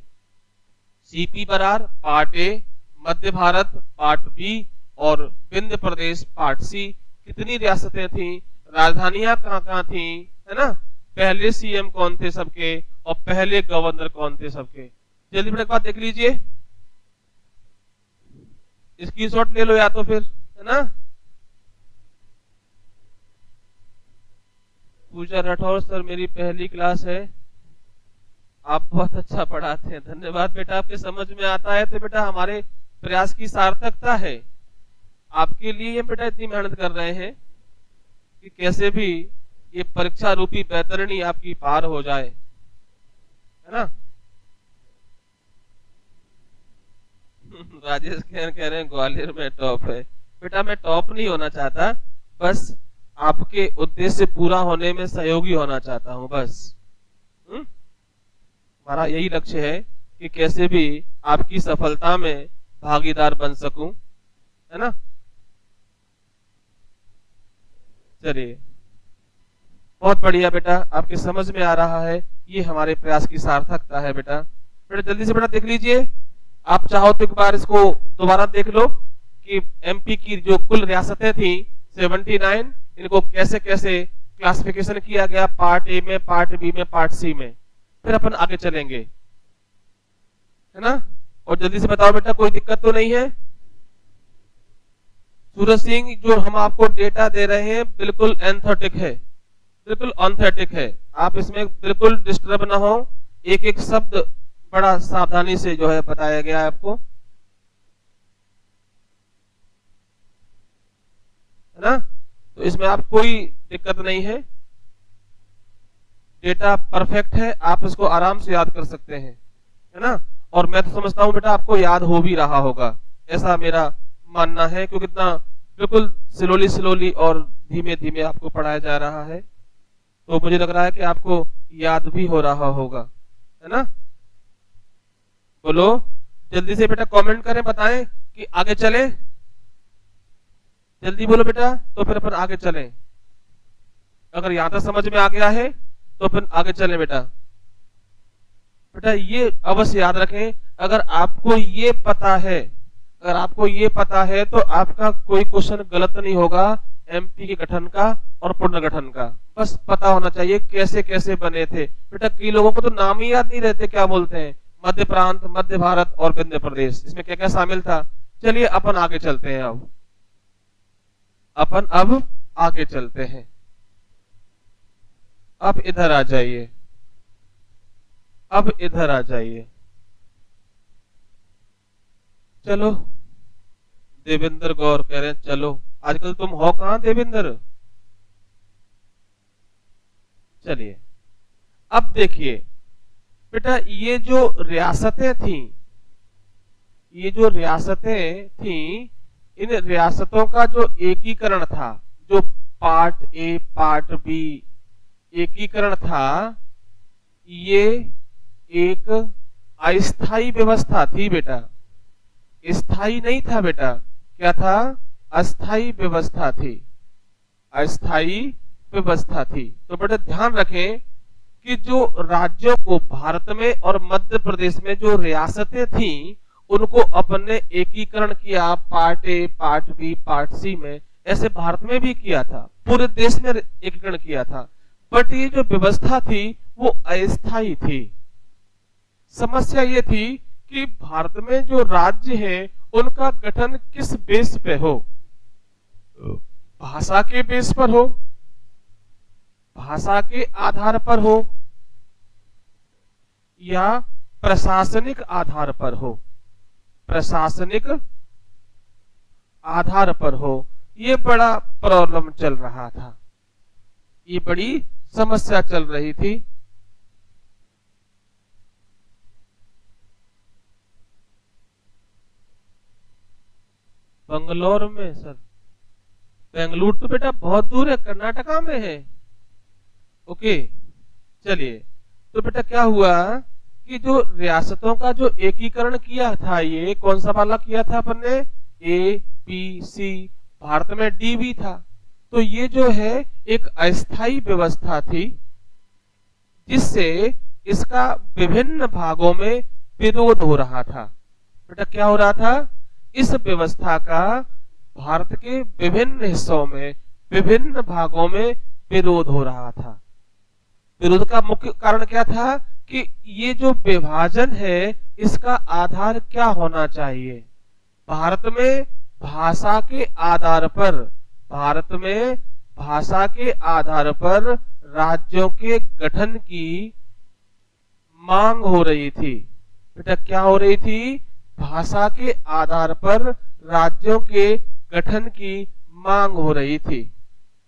CP Berar part A, Madhya Bharat part B, और विंध्य प्रदेश पार्ट सी। कितनी रियासतें थी? राजधानियां कहां कहां थी? है ना? पहले सीएम कौन थे सबके, और पहले गवर्नर कौन थे सबके? जल्दी एक बात देख लीजिए, स्क्रीनशॉट ले लो या तो फिर, है ना? पूजा राठौर सर मेरी पहली क्लास है, आप बहुत अच्छा पढ़ाते हैं। धन्यवाद बेटा, आपके समझ में आता है तो बेटा हमारे प्रयास की सार्थकता है। आपके लिए ये बेटा इतनी मेहनत कर रहे हैं कि कैसे भी ये परीक्षा रूपी बैतरणी आपकी पार हो जाए, है ना? राजेश कह रहे हैं ग्वालियर में टॉप है। बेटा मैं टॉप नहीं होना चाहता, बस आपके उद्देश्य पूरा होने में सहयोगी होना चाहता हूं बस। हमारा यही लक्ष्य है कि कैसे भी आपकी सफलता में भागीदार बन सकूं, है ना। चलिए बहुत बढ़िया बेटा, आपके समझ में आ रहा है, ये हमारे प्रयास की सार्थकता है बेटा। बेटा जल्दी से बेटा देख लीजिए, आप चाहो तो एक बार इसको दोबारा देख लो कि एमपी की जो कुल रियासतें थी 79, इनको कैसे कैसे क्लासिफिकेशन किया गया, पार्ट ए में, पार्ट बी में, पार्ट सी में। फिर अपन आगे चलेंगे, है ना। और जल्दी से बताओ बेटा कोई दिक्कत तो नहीं है। सूरज सिंह जो हम आपको डेटा दे रहे हैं बिल्कुल एंथेटिक है, बिल्कुल ऑथेंटिक है, आप इसमें बिल्कुल डिस्टर्ब ना हो। एक एक शब्द बड़ा सावधानी से जो है बताया गया है आपको, है ना। तो इसमें आप कोई दिक्कत नहीं है, डेटा परफेक्ट है, आप इसको आराम से याद कर सकते हैं, है ना। और मैं तो समझता हूं बेटा आपको याद हो भी रहा होगा, ऐसा मेरा मानना है, क्योंकि इतना बिल्कुल स्लोली स्लोली और धीमे धीमे आपको पढ़ाया जा रहा है, तो मुझे लग रहा है कि आपको याद भी हो रहा होगा, है ना। बोलो जल्दी से बेटा, कमेंट करें, बताएं कि आगे चले। जल्दी बोलो बेटा, तो फिर अपन आगे चलें। अगर यहां तक समझ में आ गया है तो फिर आगे चलें बेटा। बेटा ये अवश्य याद रखें, अगर आपको ये पता है, अगर आपको ये पता है तो आपका कोई क्वेश्चन गलत नहीं होगा एमपी के गठन का और पुनर्गठन का। बस पता होना चाहिए कैसे कैसे बने थे। बेटा कई लोगों को तो नाम ही याद नहीं रहते, क्या बोलते हैं, मध्य प्रांत, मध्य भारत और विंध्य प्रदेश, इसमें क्या क्या शामिल था। चलिए अपन आगे चलते हैं, अब आगे चलते हैं। अब इधर आ जाइए, अब इधर आ जाइए। चलो देवेंद्र गौर कह रहे हैं चलो, आजकल तुम हो कहां देवेंद्र। चलिए अब देखिए बेटा, ये जो रियासतें थी, ये जो रियासतें थी, इन रियासतों का जो एकीकरण था, जो पार्ट ए पार्ट बी एकीकरण था, ये एक अस्थाई व्यवस्था थी बेटा, स्थाई नहीं था बेटा। क्या था? अस्थाई व्यवस्था थी, अस्थाई व्यवस्था थी। तो बेटा ध्यान रखें कि जो राज्यों को भारत में और मध्य प्रदेश में जो रियासतें थी, उनको अपन ने एकीकरण किया, part A part B part C में। ऐसे भारत में भी किया था, पूरे देश में एकीकरण किया था, बट ये जो व्यवस्था थी वो अस्थाई थी। समस्या ये थी कि भारत में जो राज्य हैं उनका गठन किस बेस पे हो, भाषा के बेस पर हो, भाषा के आधार पर हो, या प्रशासनिक आधार पर हो, प्रशासनिक आधार पर हो। ये बड़ा प्रॉब्लम चल रहा था, ये बड़ी समस्या चल रही थी। बंगलोर में सर, बेंगलुरु तो बेटा बहुत दूर है, कर्नाटका में है। ओके चलिए, तो बेटा क्या हुआ कि जो रियासतों का जो एकीकरण किया था, ये कौन सा वाला किया था अपन ने, ए बी सी, भारत में डी भी था। तो ये जो है एक अस्थाई व्यवस्था थी, जिससे इसका विभिन्न भागों में विरोध हो रहा था। बेटा क्या हो रहा था? इस व्यवस्था का भारत के विभिन्न हिस्सों में, विभिन्न भागों में विरोध हो रहा था। विरोध का मुख्य कारण क्या था कि ये जो विभाजन है, इसका आधार क्या होना चाहिए। भारत में भाषा के आधार पर, भारत में भाषा के आधार पर राज्यों के गठन की मांग हो रही थी। बेटा क्या हो रही थी? भाषा के आधार पर राज्यों के गठन की मांग हो रही थी।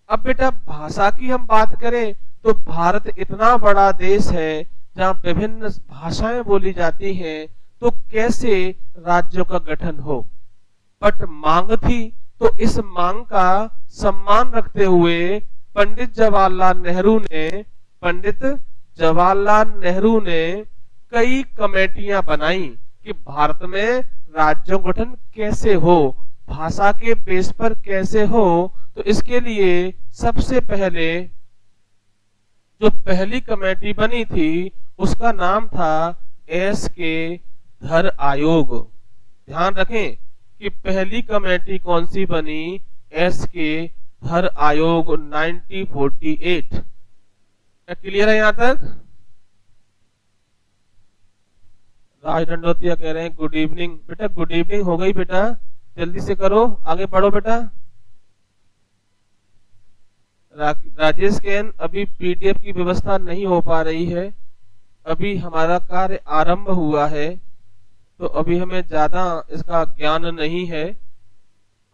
अब बेटा भाषा की हम बात करें तो भारत इतना बड़ा देश है जहां विभिन्न भाषाएं बोली जाती हैं, तो कैसे राज्यों का गठन हो। बट मांग थी तो इस मांग का सम्मान रखते हुए पंडित जवाहरलाल नेहरू ने कई कमेटियां बनाई कि भारत में राज्यों गठन कैसे हो, भाषा के बेस पर कैसे हो। तो इसके लिए सबसे पहले जो पहली कमेटी बनी थी उसका नाम था एस.के. धर आयोग। ध्यान रखें कि पहली कमेटी कौन सी बनी, एस.के. धर आयोग 1948। क्या क्लियर है यहां तक? राज दंडोतिया कह रहे हैं गुड इवनिंग। बेटा गुड इवनिंग हो गई बेटा, जल्दी से करो, आगे बढ़ो बेटा। राजेश केन, अभी पीडीएफ की व्यवस्था नहीं हो पा रही है, अभी हमारा कार्य आरंभ हुआ है तो अभी हमें ज्यादा इसका ज्ञान नहीं है।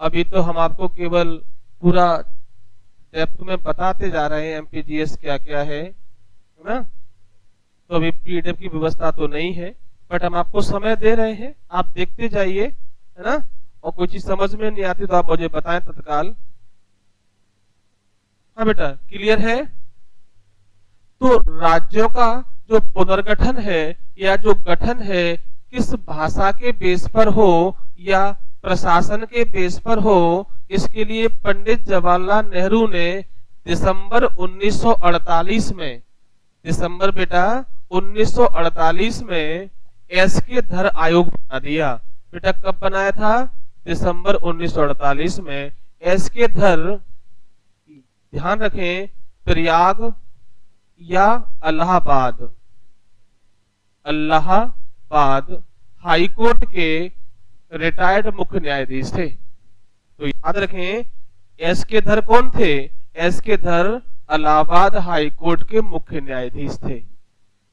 अभी तो हम आपको केवल पूरा डेप्थ में बताते जा रहे हैं एमपीजीएस क्या क्या है ना। तो अभी पीडीएफ की व्यवस्था तो नहीं है, बट हम आपको समय दे रहे हैं, आप देखते जाइए, है ना। और कोई चीज समझ में नहीं आती तो आप मुझे बताएं तत्काल। हाँ बेटा क्लियर है। तो राज्यों का जो पुनर्गठन है या जो गठन है किस भाषा के बेस पर हो या प्रशासन के बेस पर हो, इसके लिए पंडित जवाहरलाल नेहरू ने दिसंबर 1948 में, दिसंबर बेटा 1948 में एस.के. धर आयोग बना दिया। बेटा कब बनाया था? दिसंबर 1948 में। एस.के. धर, ध्यान रखें, प्रयाग या इलाहाबाद हाईकोर्ट के रिटायर्ड मुख्य न्यायाधीश थे। तो याद रखें एस.के. धर कौन थे? एस.के. धर इलाहाबाद हाईकोर्ट के मुख्य न्यायाधीश थे।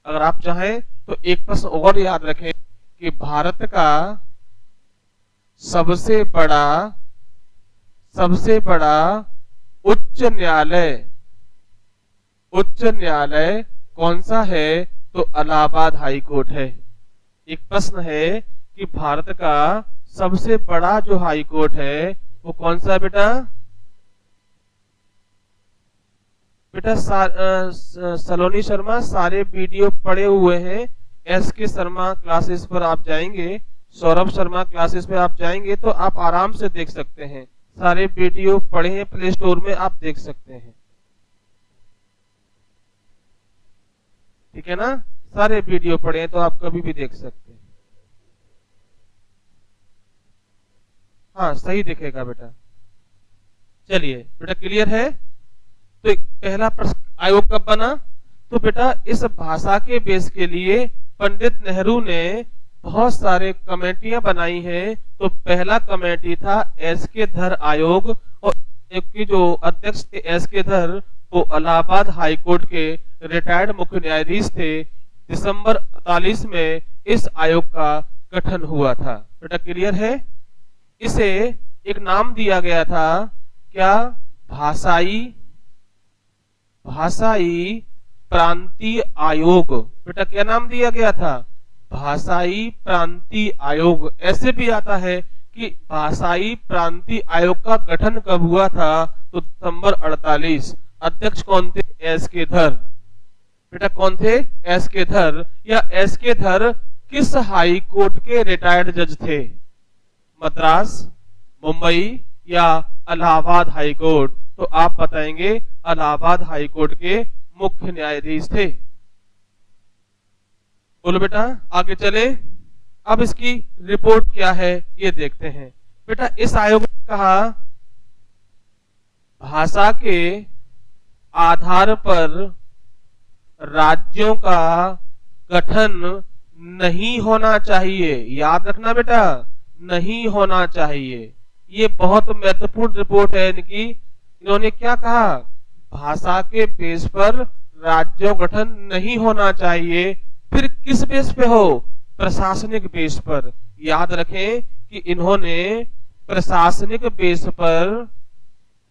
अगर आप चाहें तो एक प्रश्न और याद रखें कि भारत का सबसे बड़ा उच्च न्यायालय कौन सा है? तो इलाहाबाद हाई कोर्ट है। एक प्रश्न है कि भारत का सबसे बड़ा जो हाई कोर्ट है वो कौन सा है बेटा? बेटा सलोनी शर्मा सारे वीडियो पड़े हुए हैं। एस.के. शर्मा क्लासेस पर आप जाएंगे, सौरभ शर्मा क्लासेस पे आप जाएंगे तो आप आराम से देख सकते हैं। सारे वीडियो पड़े हैं, प्ले स्टोर में आप देख सकते हैं, ठीक है ना। सारे वीडियो पड़े हैं तो आप कभी भी देख सकते हैं। हाँ सही दिखेगा बेटा। चलिए बेटा क्लियर है। तो पहला प्रश्न आयोग कब बना? तो बेटा इस भाषा के बेस के लिए पंडित नेहरू ने बहुत सारे कमेटियां बनाई हैं। तो पहला कमेटी था एस.के. धर आयोग, और की जो अध्यक्ष थे एस.के. धर वो इलाहाबाद हाई कोर्ट के रिटायर्ड मुख्य न्यायाधीश थे। दिसंबर 48 में इस आयोग का गठन हुआ था। बेटा क्लियर है। इसे एक नाम दिया गया था, क्या? भाषाई प्रांतीय आयोग। बेटा क्या नाम दिया गया था? भाषाई प्रांतीय आयोग। ऐसे भी आता है कि भाषाई प्रांतीय आयोग का गठन कब हुआ था? तो दिसंबर 48। अध्यक्ष कौन थे? एस.के. धर। बेटा कौन थे? एस.के. धर। या एस.के. धर किस हाई कोर्ट के रिटायर्ड जज थे? मद्रास, मुंबई या इलाहाबाद हाई कोर्ट? तो आप बताएंगे इलाहाबाद हाई कोर्ट के मुख्य न्यायाधीश थे। बोलो बेटा आगे चले। अब इसकी रिपोर्ट क्या है ये देखते हैं। बेटा इस आयोग ने कहा भाषा के आधार पर राज्यों का गठन नहीं होना चाहिए। याद रखना बेटा, नहीं होना चाहिए। ये बहुत महत्वपूर्ण रिपोर्ट है इनकी। इन्होंने क्या कहा? भाषा के बेस पर राज्यों गठन नहीं होना चाहिए। फिर किस बेस पे हो? प्रशासनिक बेस पर। याद रखें कि इन्होंने प्रशासनिक बेस पर,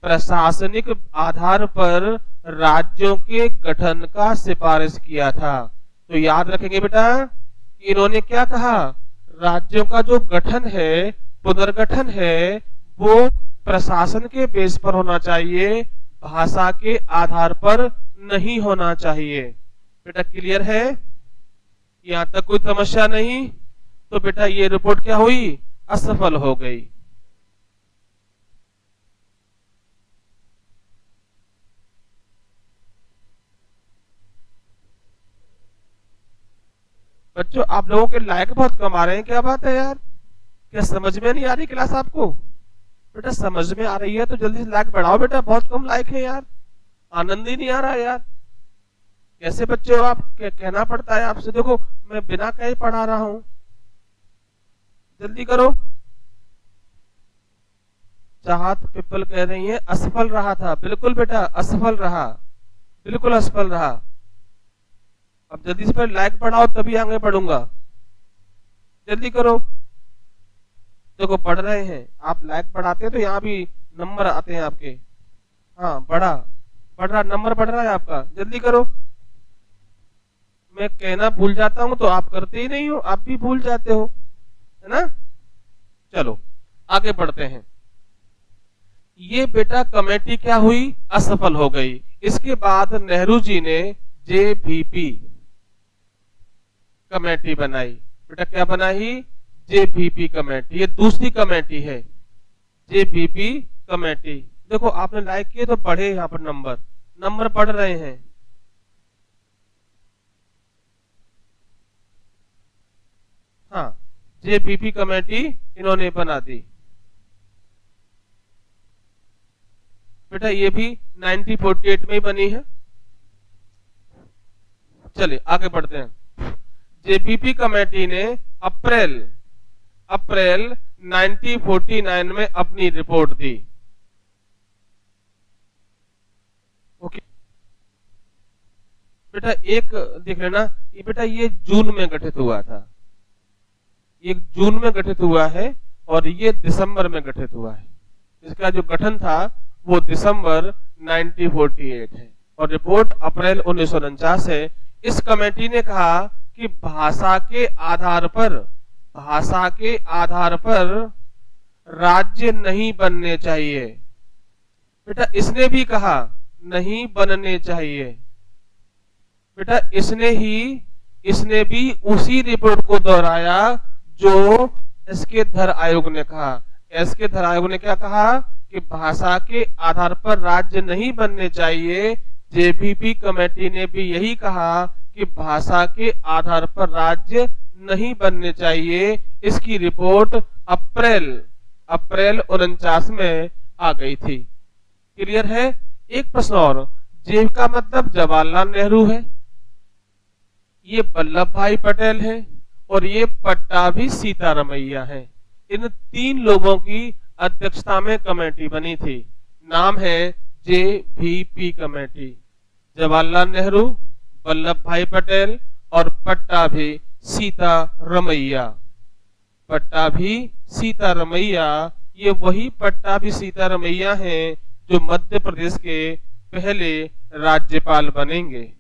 प्रशासनिक आधार पर राज्यों के गठन का सिफारिश किया था। तो याद रखेंगे बेटा कि इन्होंने क्या कहा? राज्यों का जो गठन है, पुनर्गठन है, वो प्रशासन के बेस पर होना चाहिए, भाषा के आधार पर नहीं होना चाहिए। बेटा क्लियर है? यहां तक कोई समस्या नहीं? तो बेटा ये रिपोर्ट क्या हुई? असफल हो गई। बच्चों आप लोगों के लायक बहुत कम आ रहे हैं, क्या बात है यार? क्या समझ में नहीं आ रही क्लास आपको? बेटा समझ में आ रही है तो जल्दी से लायक बढ़ाओ बेटा, बहुत कम लायक है यार, आनंद ही नहीं आ रहा यार। कैसे बच्चे हो आप? कहना पड़ता है आपसे, देखो मैं बिना कहे पढ़ा रहा हूं, जल्दी करो। चाहत पिपल कह रही है असफल रहा था। बिल्कुल बेटा असफल रहा, बिल्कुल असफल रहा। अब जल्दी से पहले लायक बढ़ाओ तभी आगे बढ़ूंगा, जल्दी करो। देखो बढ़ रहे हैं, आप लायक बढ़ाते हैं तो यहाँ भी नंबर आते हैं आपके। हाँ बढ़ रहा नंबर बढ़ रहा है आपका, जल्दी करो। मैं कहना भूल जाता हूं तो आप करते ही नहीं हो, आप भी भूल जाते हो, है ना? चलो आगे बढ़ते हैं। ये बेटा कमेटी क्या हुई? असफल हो गई। इसके बाद नेहरू जी ने जेबीपी कमेटी बनाई। बेटा क्या बनाई? JBP committee. ये दूसरी कमेटी है जेबीपी कमेटी। देखो आपने लाइक किए तो बढ़े, यहाँ पर नंबर बढ़ रहे हैं। हाँ जेबीपी कमेटी इन्होंने बना दी। बेटा ये भी 1948 में ही बनी है। चलिए आगे बढ़ते हैं। जेबीपी कमेटी ने अप्रैल 1949 में अपनी रिपोर्ट दी। ओके बेटा एक देख लेना, ये बेटा ये जून में गठित हुआ था, ये जून में गठित हुआ है और ये दिसंबर में गठित हुआ है। इसका जो गठन था वो दिसंबर 1948 है और रिपोर्ट अप्रैल 1949 है। इस कमेटी ने कहा कि भाषा के आधार पर राज्य नहीं बनने चाहिए। बेटा इसने भी कहा नहीं बनने चाहिए। बेटा इसने भी उसी रिपोर्ट को दोहराया जो एसके धर आयोग ने कहा। एसके धर आयोग ने क्या कहा कि भाषा के आधार पर राज्य नहीं बनने चाहिए। जेबीपी कमेटी ने भी यही कहा कि भाषा के आधार पर राज्य नहीं बनने चाहिए। इसकी रिपोर्ट अप्रैल 49 में आ गई थी। क्लियर है? एक प्रश्न और, जे का मतलब जवाहरलाल नेहरू है, ये वल्लभ भाई पटेल है और ये पट्टाभी सीतारमैया है। इन तीन लोगों की अध्यक्षता में कमेटी बनी थी। नाम है जेबीपी कमेटी। जवाहरलाल नेहरू, वल्लभ भाई पटेल और पट्टाभी सीतारमैया। पट्टाभी सीतारमैया, ये वही पट्टाभी सीतारमैया हैं जो मध्य प्रदेश के पहले राज्यपाल बनेंगे।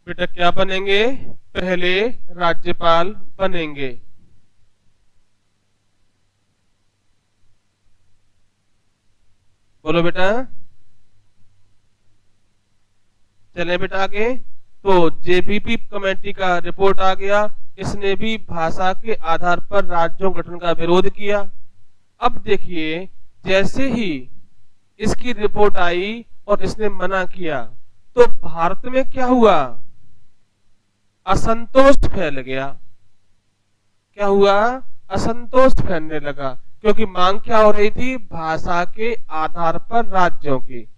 बेटा क्या बनेंगे? पहले राज्यपाल बनेंगे। बोलो बेटा। चले बेटा आगे। तो जेबीपी कमेटी का रिपोर्ट आ गया। इसने भी भाषा के आधार पर राज्यों गठन का विरोध किया। अब देखिए जैसे ही इसकी रिपोर्ट आई और इसने मना किया तो भारत में क्या हुआ? असंतोष फैल गया। क्या हुआ? असंतोष फैलने लगा, क्योंकि मांग क्या हो रही थी? भाषा के आधार पर राज्यों की।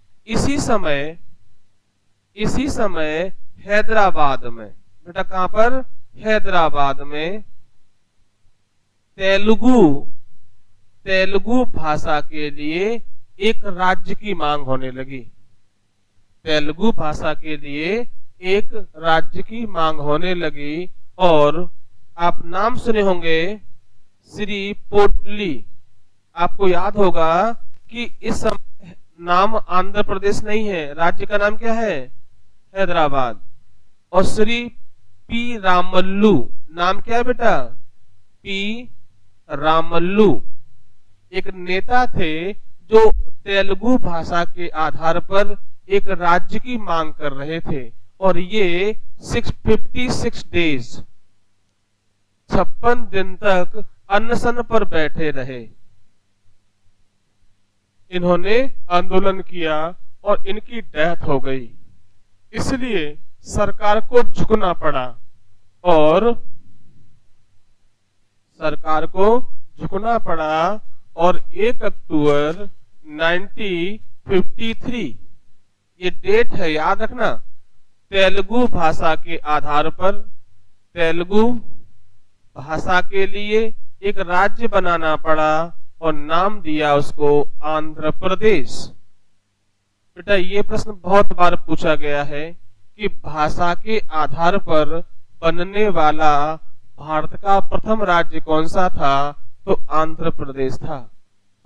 इसी समय हैदराबाद में, बेटा कहां पर? हैदराबाद में तेलुगु भाषा के लिए एक राज्य की मांग होने लगी। तेलुगु भाषा के लिए एक राज्य की मांग होने लगी और आप नाम सुने होंगे श्री पोटली। आपको याद होगा कि इस समय नाम आंध्र प्रदेश नहीं है, राज्य का नाम क्या है? हैदराबाद। और श्री पी रामल्लू। नाम क्या है बेटा? पी रामल्लू एक नेता थे जो तेलुगु भाषा के आधार पर एक राज्य की मांग कर रहे थे और ये 656 डेज 56 दिन तक अनशन पर बैठे रहे। इन्होंने आंदोलन किया और इनकी डेथ हो गई, इसलिए सरकार को झुकना पड़ा और और 1 अक्टूबर 1953 ये डेट है, याद रखना। तेलुगु भाषा के आधार पर तेलुगु भाषा के लिए एक राज्य बनाना पड़ा और नाम दिया उसको आंध्र प्रदेश। बेटा ये प्रश्न बहुत बार पूछा गया है कि भाषा के आधार पर बनने वाला भारत का प्रथम राज्य कौन सा था? तो आंध्र प्रदेश था।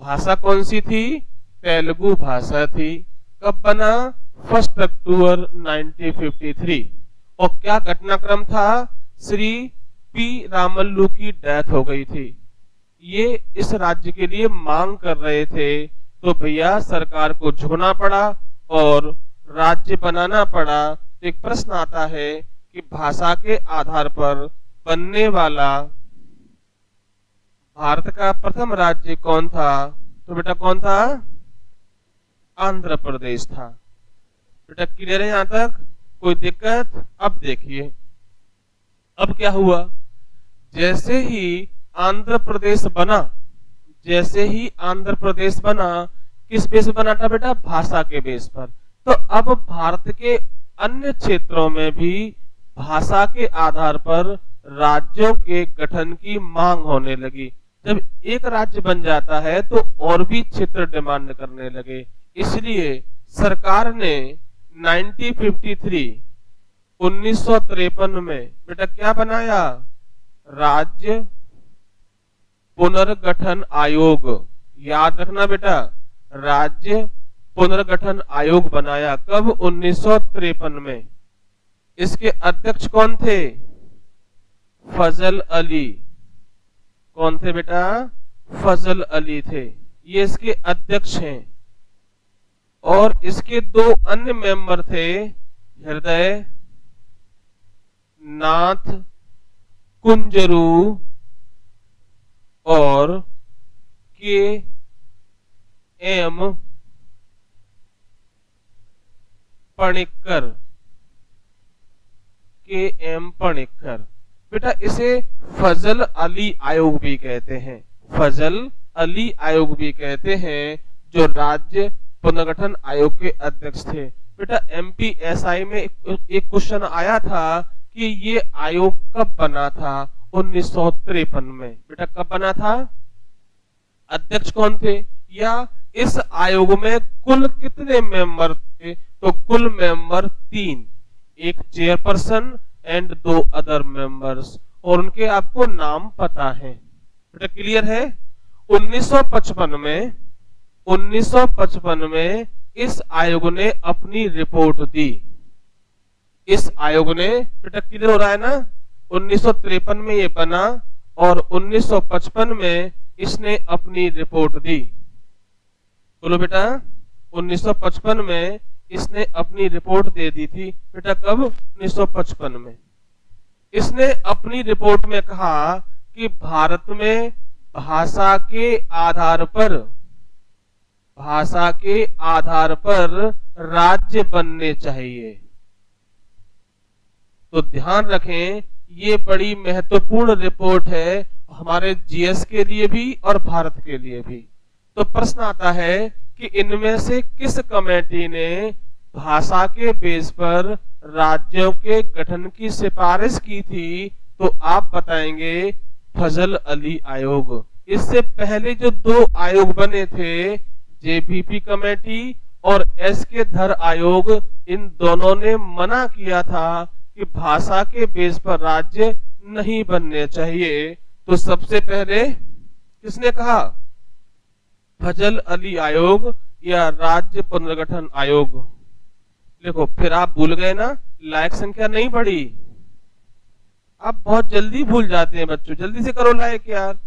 भाषा कौन सी थी? तेलुगु भाषा थी। कब बना? 1 अक्टूबर 1953। और क्या घटनाक्रम था? श्री पी रामल्लू की डेथ हो गई थी। ये इस राज्य के लिए मांग कर रहे थे, तो भैया सरकार को झुकना पड़ा और राज्य बनाना पड़ा। तो एक प्रश्न आता है कि भाषा के आधार पर बनने वाला भारत का प्रथम राज्य कौन था? तो बेटा कौन था? आंध्र प्रदेश था। बेटा क्लियर है यहां तक? कोई दिक्कत? अब देखिए अब क्या हुआ। जैसे ही आंध्र प्रदेश बना किस बेस पर बना था बेटा? भाषा के बेस पर। तो अब भारत के अन्य क्षेत्रों में भी भाषा के आधार पर राज्यों के गठन की मांग होने लगी। जब एक राज्य बन जाता है तो और भी क्षेत्र डिमांड करने लगे, इसलिए सरकार ने 1953 में बेटा क्या बनाया? राज्य पुनर्गठन आयोग। याद रखना बेटा, राज्य पुनर्गठन आयोग बनाया। कब? 1953 में। इसके अध्यक्ष कौन थे? फजल अली। कौन थे बेटा? फजल अली थे, ये इसके अध्यक्ष हैं। और इसके 2 अन्य मेंबर थे, हृदय नाथ कुंजरू और के एम पणिक्कर। बेटा इसे फजल अली आयोग भी कहते हैं, जो राज्य पुनर्गठन आयोग के अध्यक्ष थे। बेटा एमपीएसआई में एक क्वेश्चन आया था कि ये आयोग कब बना था? 1953 में। बेटा कब बना था? अध्यक्ष कौन थे? या इस आयोग में कुल कितने मेंबर थे? तो कुल मेंबर 3, एक चेयरपर्सन एंड 2 अदर मेंबर्स, और उनके आपको नाम पता है। बेटा क्लियर है? 1955 में इस आयोग ने अपनी रिपोर्ट दी। बेटा क्लियर हो रहा है ना? 1953 में ये बना और 1955 में इसने अपनी रिपोर्ट दी। बोलो बेटा, 1955 में इसने अपनी रिपोर्ट दे दी थी। बेटा कब? 1955 में। इसने अपनी रिपोर्ट में कहा कि भारत में भाषा के आधार पर राज्य बनने चाहिए। तो ध्यान रखें, ये बड़ी महत्वपूर्ण रिपोर्ट है हमारे जीएस के लिए भी और भारत के लिए भी। तो प्रश्न आता है कि इनमें से किस कमेटी ने भाषा के बेस पर राज्यों के गठन की सिफारिश की थी? तो आप बताएंगे फजल अली आयोग। इससे पहले जो 2 आयोग बने थे, जेबीपी कमेटी और एस के धर आयोग, इन दोनों ने मना किया था कि भाषा के बेस पर राज्य नहीं बनने चाहिए। तो सबसे पहले किसने कहा? फजल अली आयोग या राज्य पुनर्गठन आयोग। देखो फिर आप भूल गए ना, लायक संख्या नहीं बढ़ी। आप बहुत जल्दी भूल जाते हैं बच्चों। जल्दी से करो लाइक यार,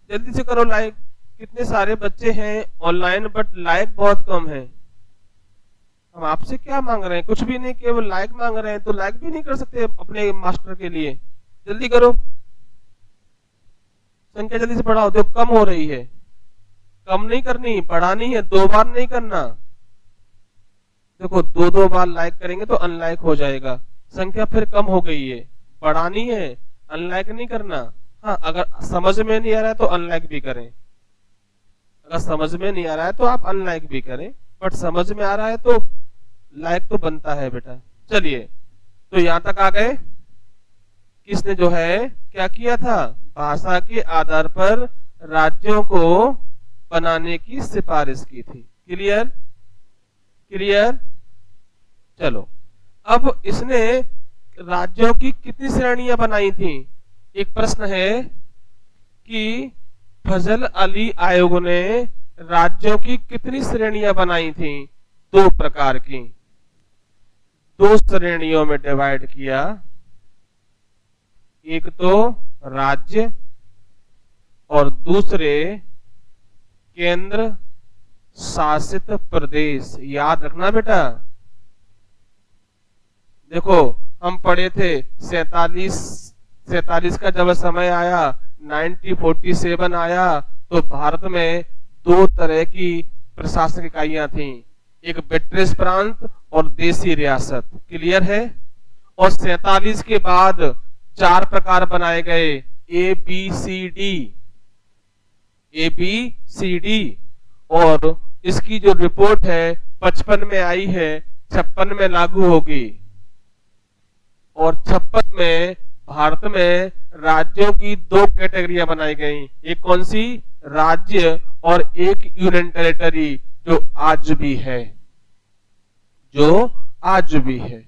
जल्दी से करो लाइक। कितने सारे बच्चे हैं ऑनलाइन बट लाइक बहुत कम है। हम आपसे क्या मांग रहे हैं? कुछ भी नहीं, केवल लाइक मांग रहे हैं। तो लाइक भी नहीं कर सकते अपने मास्टर के लिए? जल्दी करो, संख्या जल्दी से बढ़ाओ। देखो कम हो रही है। कम नहीं करनी, बढ़ानी है। 2 बार नहीं करना। देखो 2 बार लाइक करेंगे तो अनलाइक हो जाएगा, संख्या फिर कम हो गई है। बढ़ानी है, अनलाइक नहीं करना। हाँ, अगर समझ में नहीं आ रहा है तो अनलाइक भी करें। अगर समझ में नहीं आ रहा है तो आप अनलाइक भी करें, बट समझ में आ रहा है तो लाइक तो बनता है बेटा। चलिए, तो यहां तक आ गए। किसने जो है क्या किया था? भाषा के आधार पर राज्यों को बनाने की सिफारिश की थी। क्लियर? क्लियर? चलो, अब इसने राज्यों की कितनी श्रेणियां बनाई थी? एक प्रश्न है कि फजल अली आयोग ने राज्यों की कितनी श्रेणियां बनाई थी? 2 प्रकार की। 2 श्रेणियों में डिवाइड किया। एक तो राज्य और दूसरे केंद्र शासित प्रदेश। याद रखना बेटा। देखो हम पढ़े थे 47 का जब समय आया, 1947 आया, तो भारत में 2 तरह की प्रशासनिक इकाइयां थी, एक ब्रिटिश प्रांत और देसी रियासत। क्लियर है? और 47 के बाद 4 प्रकार बनाए गए, ए बी सी डी। और इसकी जो रिपोर्ट है 55 में आई है, 56 में लागू होगी। और 56 में भारत में राज्यों की 2 कैटेगरियां बनाई गई। एक कौन सी? राज्य, और एक यूनियन टेरिटरी, जो आज भी है, जो आज भी है।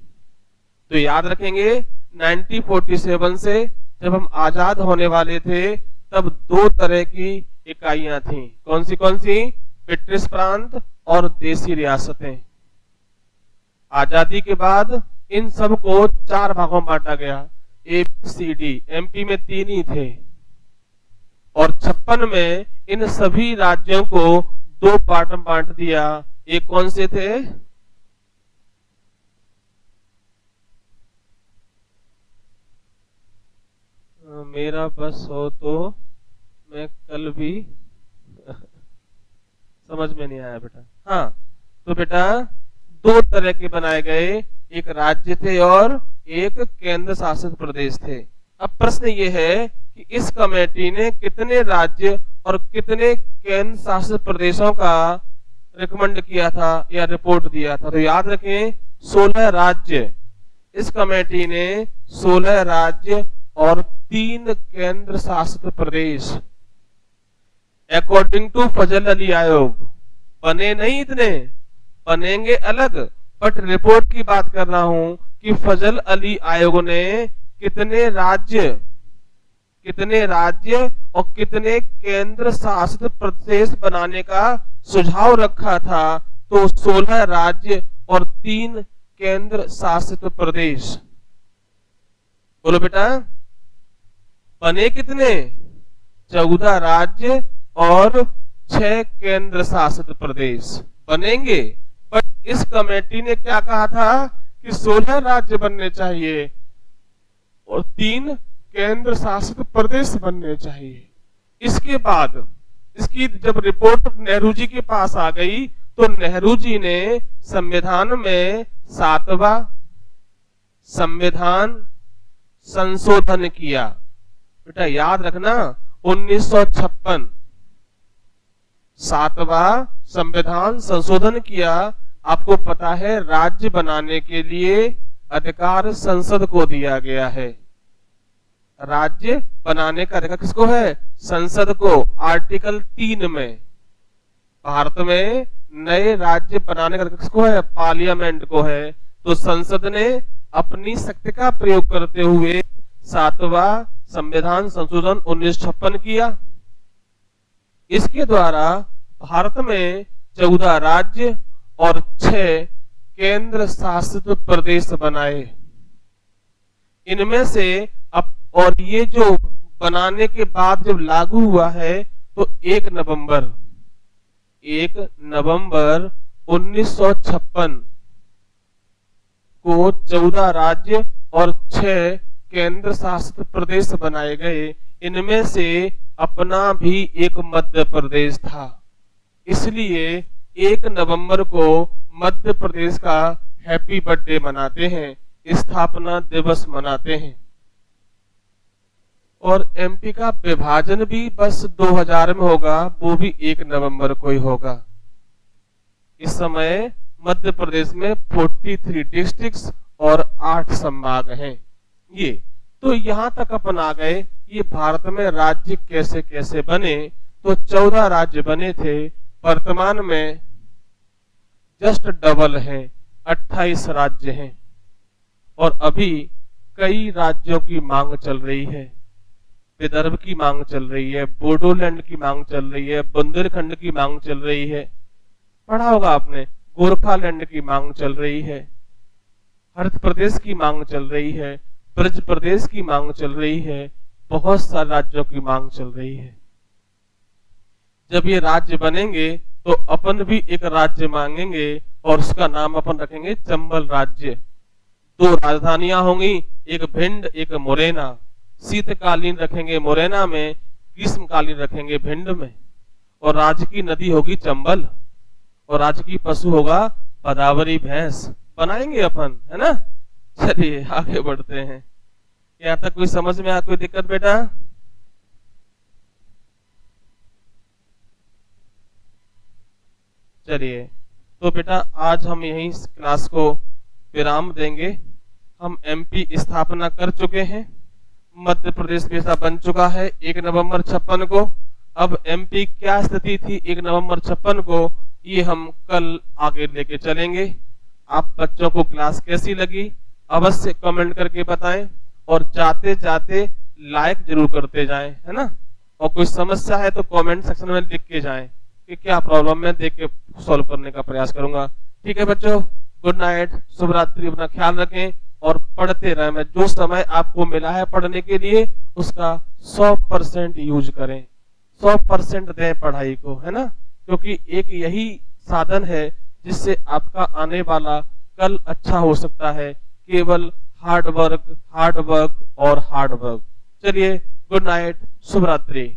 तो याद रखेंगे 1947 से जब हम आजाद होने वाले थे तब 2 तरह की इकाइयां थी। कौन सी? ब्रिटिश प्रांत और देसी रियासतें। आजादी के बाद इन सब को 4 भागों में बांटा गया, A B C D. MP में 3 ही थे। और 56 में इन सभी राज्यों को 2 पार्ट में बांट दिया। एक कौन से थे? मेरा बस हो तो मैं कल भी समझ में नहीं आया बेटा। हाँ, तो बेटा 2 तरह के बनाए गए, एक राज्य थे और एक केंद्र शासित प्रदेश थे। अब प्रश्न ये है कि इस कमेटी ने कितने राज्य और कितने केंद्र शासित प्रदेशों का रिकमेंड किया था या रिपोर्ट दिया था? तो याद रखें 16 राज्य। इस कमेटी ने 16 राज्य और 3 केंद्र शासित प्रदेश। अकॉर्डिंग टू फजल अली आयोग बने नहीं, इतने बनेंगे अलग, बट रिपोर्ट की बात कर रहा हूं कि फजल अली आयोग ने कितने राज्य और कितने केंद्र शासित प्रदेश बनाने का सुझाव रखा था? तो 16 राज्य और 3 केंद्र शासित प्रदेश। बोलो बेटा, बने कितने? 14 राज्य और 6 केंद्र शासित प्रदेश बनेंगे। पर इस कमेटी ने क्या कहा था कि 16 राज्य बनने चाहिए और 3 केंद्र शासित प्रदेश बनने चाहिए। इसके बाद इसकी जब रिपोर्ट नेहरू जी के पास आ गई तो नेहरू जी ने संविधान में 7वां संविधान संशोधन किया। बेटा याद रखना 1956 7वां संविधान संशोधन किया। आपको पता है राज्य बनाने के लिए अधिकार संसद को दिया गया है। राज्य बनाने का अधिकार किसको है? संसद को। आर्टिकल 3 में भारत में नए राज्य बनाने का अधिकार किसको है? पार्लियामेंट को है। तो संसद ने अपनी शक्ति का प्रयोग करते हुए 7वां संविधान संशोधन 1956 किया। इसके द्वारा भारत में 14 राज्य और 6 केंद्र शासित प्रदेश बनाए। इनमें से अब और ये जो बनाने के बाद जब लागू हुआ है तो 1 नवंबर 1956 को 14 राज्य और 6 केंद्र शासित प्रदेश बनाए गए। इनमें से अपना भी एक मध्य प्रदेश था। इसलिए 1 नवंबर को मध्य प्रदेश का हैप्पी बर्थडे मनाते हैं, स्थापना दिवस मनाते हैं। और एमपी का विभाजन भी बस 2000 में होगा, वो भी 1 नवंबर को ही होगा। इस समय मध्य प्रदेश में 43 डिस्ट्रिक्ट्स और 8 संभाग हैं। ये तो यहां तक अपन आ गए। ये भारत में राज्य कैसे कैसे बने, तो 14 राज्य बने थे। वर्तमान में जस्ट डबल है, 28 राज्य हैं। और अभी कई राज्यों की मांग चल रही है। विदर्भ की मांग चल रही है, बोडोलैंड की मांग चल रही है, बुंदेलखंड की मांग चल रही है, पढ़ा होगा आपने, गोरखालैंड की मांग चल रही है, हरित प्रदेश की मांग चल रही है, ब्रज प्रदेश की मांग चल रही है, बहुत सारे राज्यों की मांग चल रही है। जब ये राज्य बनेंगे तो अपन भी एक राज्य मांगेंगे और उसका नाम अपन रखेंगे चंबल राज्य। 2 राजधानियां होंगी, एक भिंड एक मुरैना। शीतकालीन रखेंगे मुरैना में, ग्रीष्मकालीन रखेंगे भिंड में। और राज्य की नदी होगी चंबल और राज्य की पशु होगा पदावरी भैंस। बनाएंगे अपन, है ना। चलिए आगे बढ़ते हैं। यहाँ तक कोई समझ में आ, कोई दिक्कत बेटा? चलिए तो बेटा आज हम यहीं क्लास को विराम देंगे। हम एमपी स्थापना कर चुके हैं, मध्य प्रदेश भी ऐसा बन चुका है 1 नवंबर 56 को। अब एमपी क्या स्थिति थी 1 नवंबर 56 को, ये हम कल आगे लेके चलेंगे। आप बच्चों को क्लास कैसी लगी अवश्य कमेंट करके बताएं और जाते जाते लाइक जरूर करते जाएं, है ना। और कोई समस्या है तो कमेंट सेक्शन में लिख के जाएं कि क्या प्रॉब्लम है, देख के सॉल्व करने का प्रयास करूंगा। ठीक है बच्चों, गुड नाइट, शुभ रात्रि, अपना ख्याल रखें और पढ़ते रहें। मैं जो समय आपको मिला है पढ़ने के लिए उसका 100% यूज करें, 100% दें पढ़ाई को, है ना। क्योंकि एक यही साधन है जिससे आपका आने वाला कल अच्छा हो सकता है। केवल हार्ड वर्क और हार्ड वर्क। चलिए गुड नाइट, शुभ रात्रि।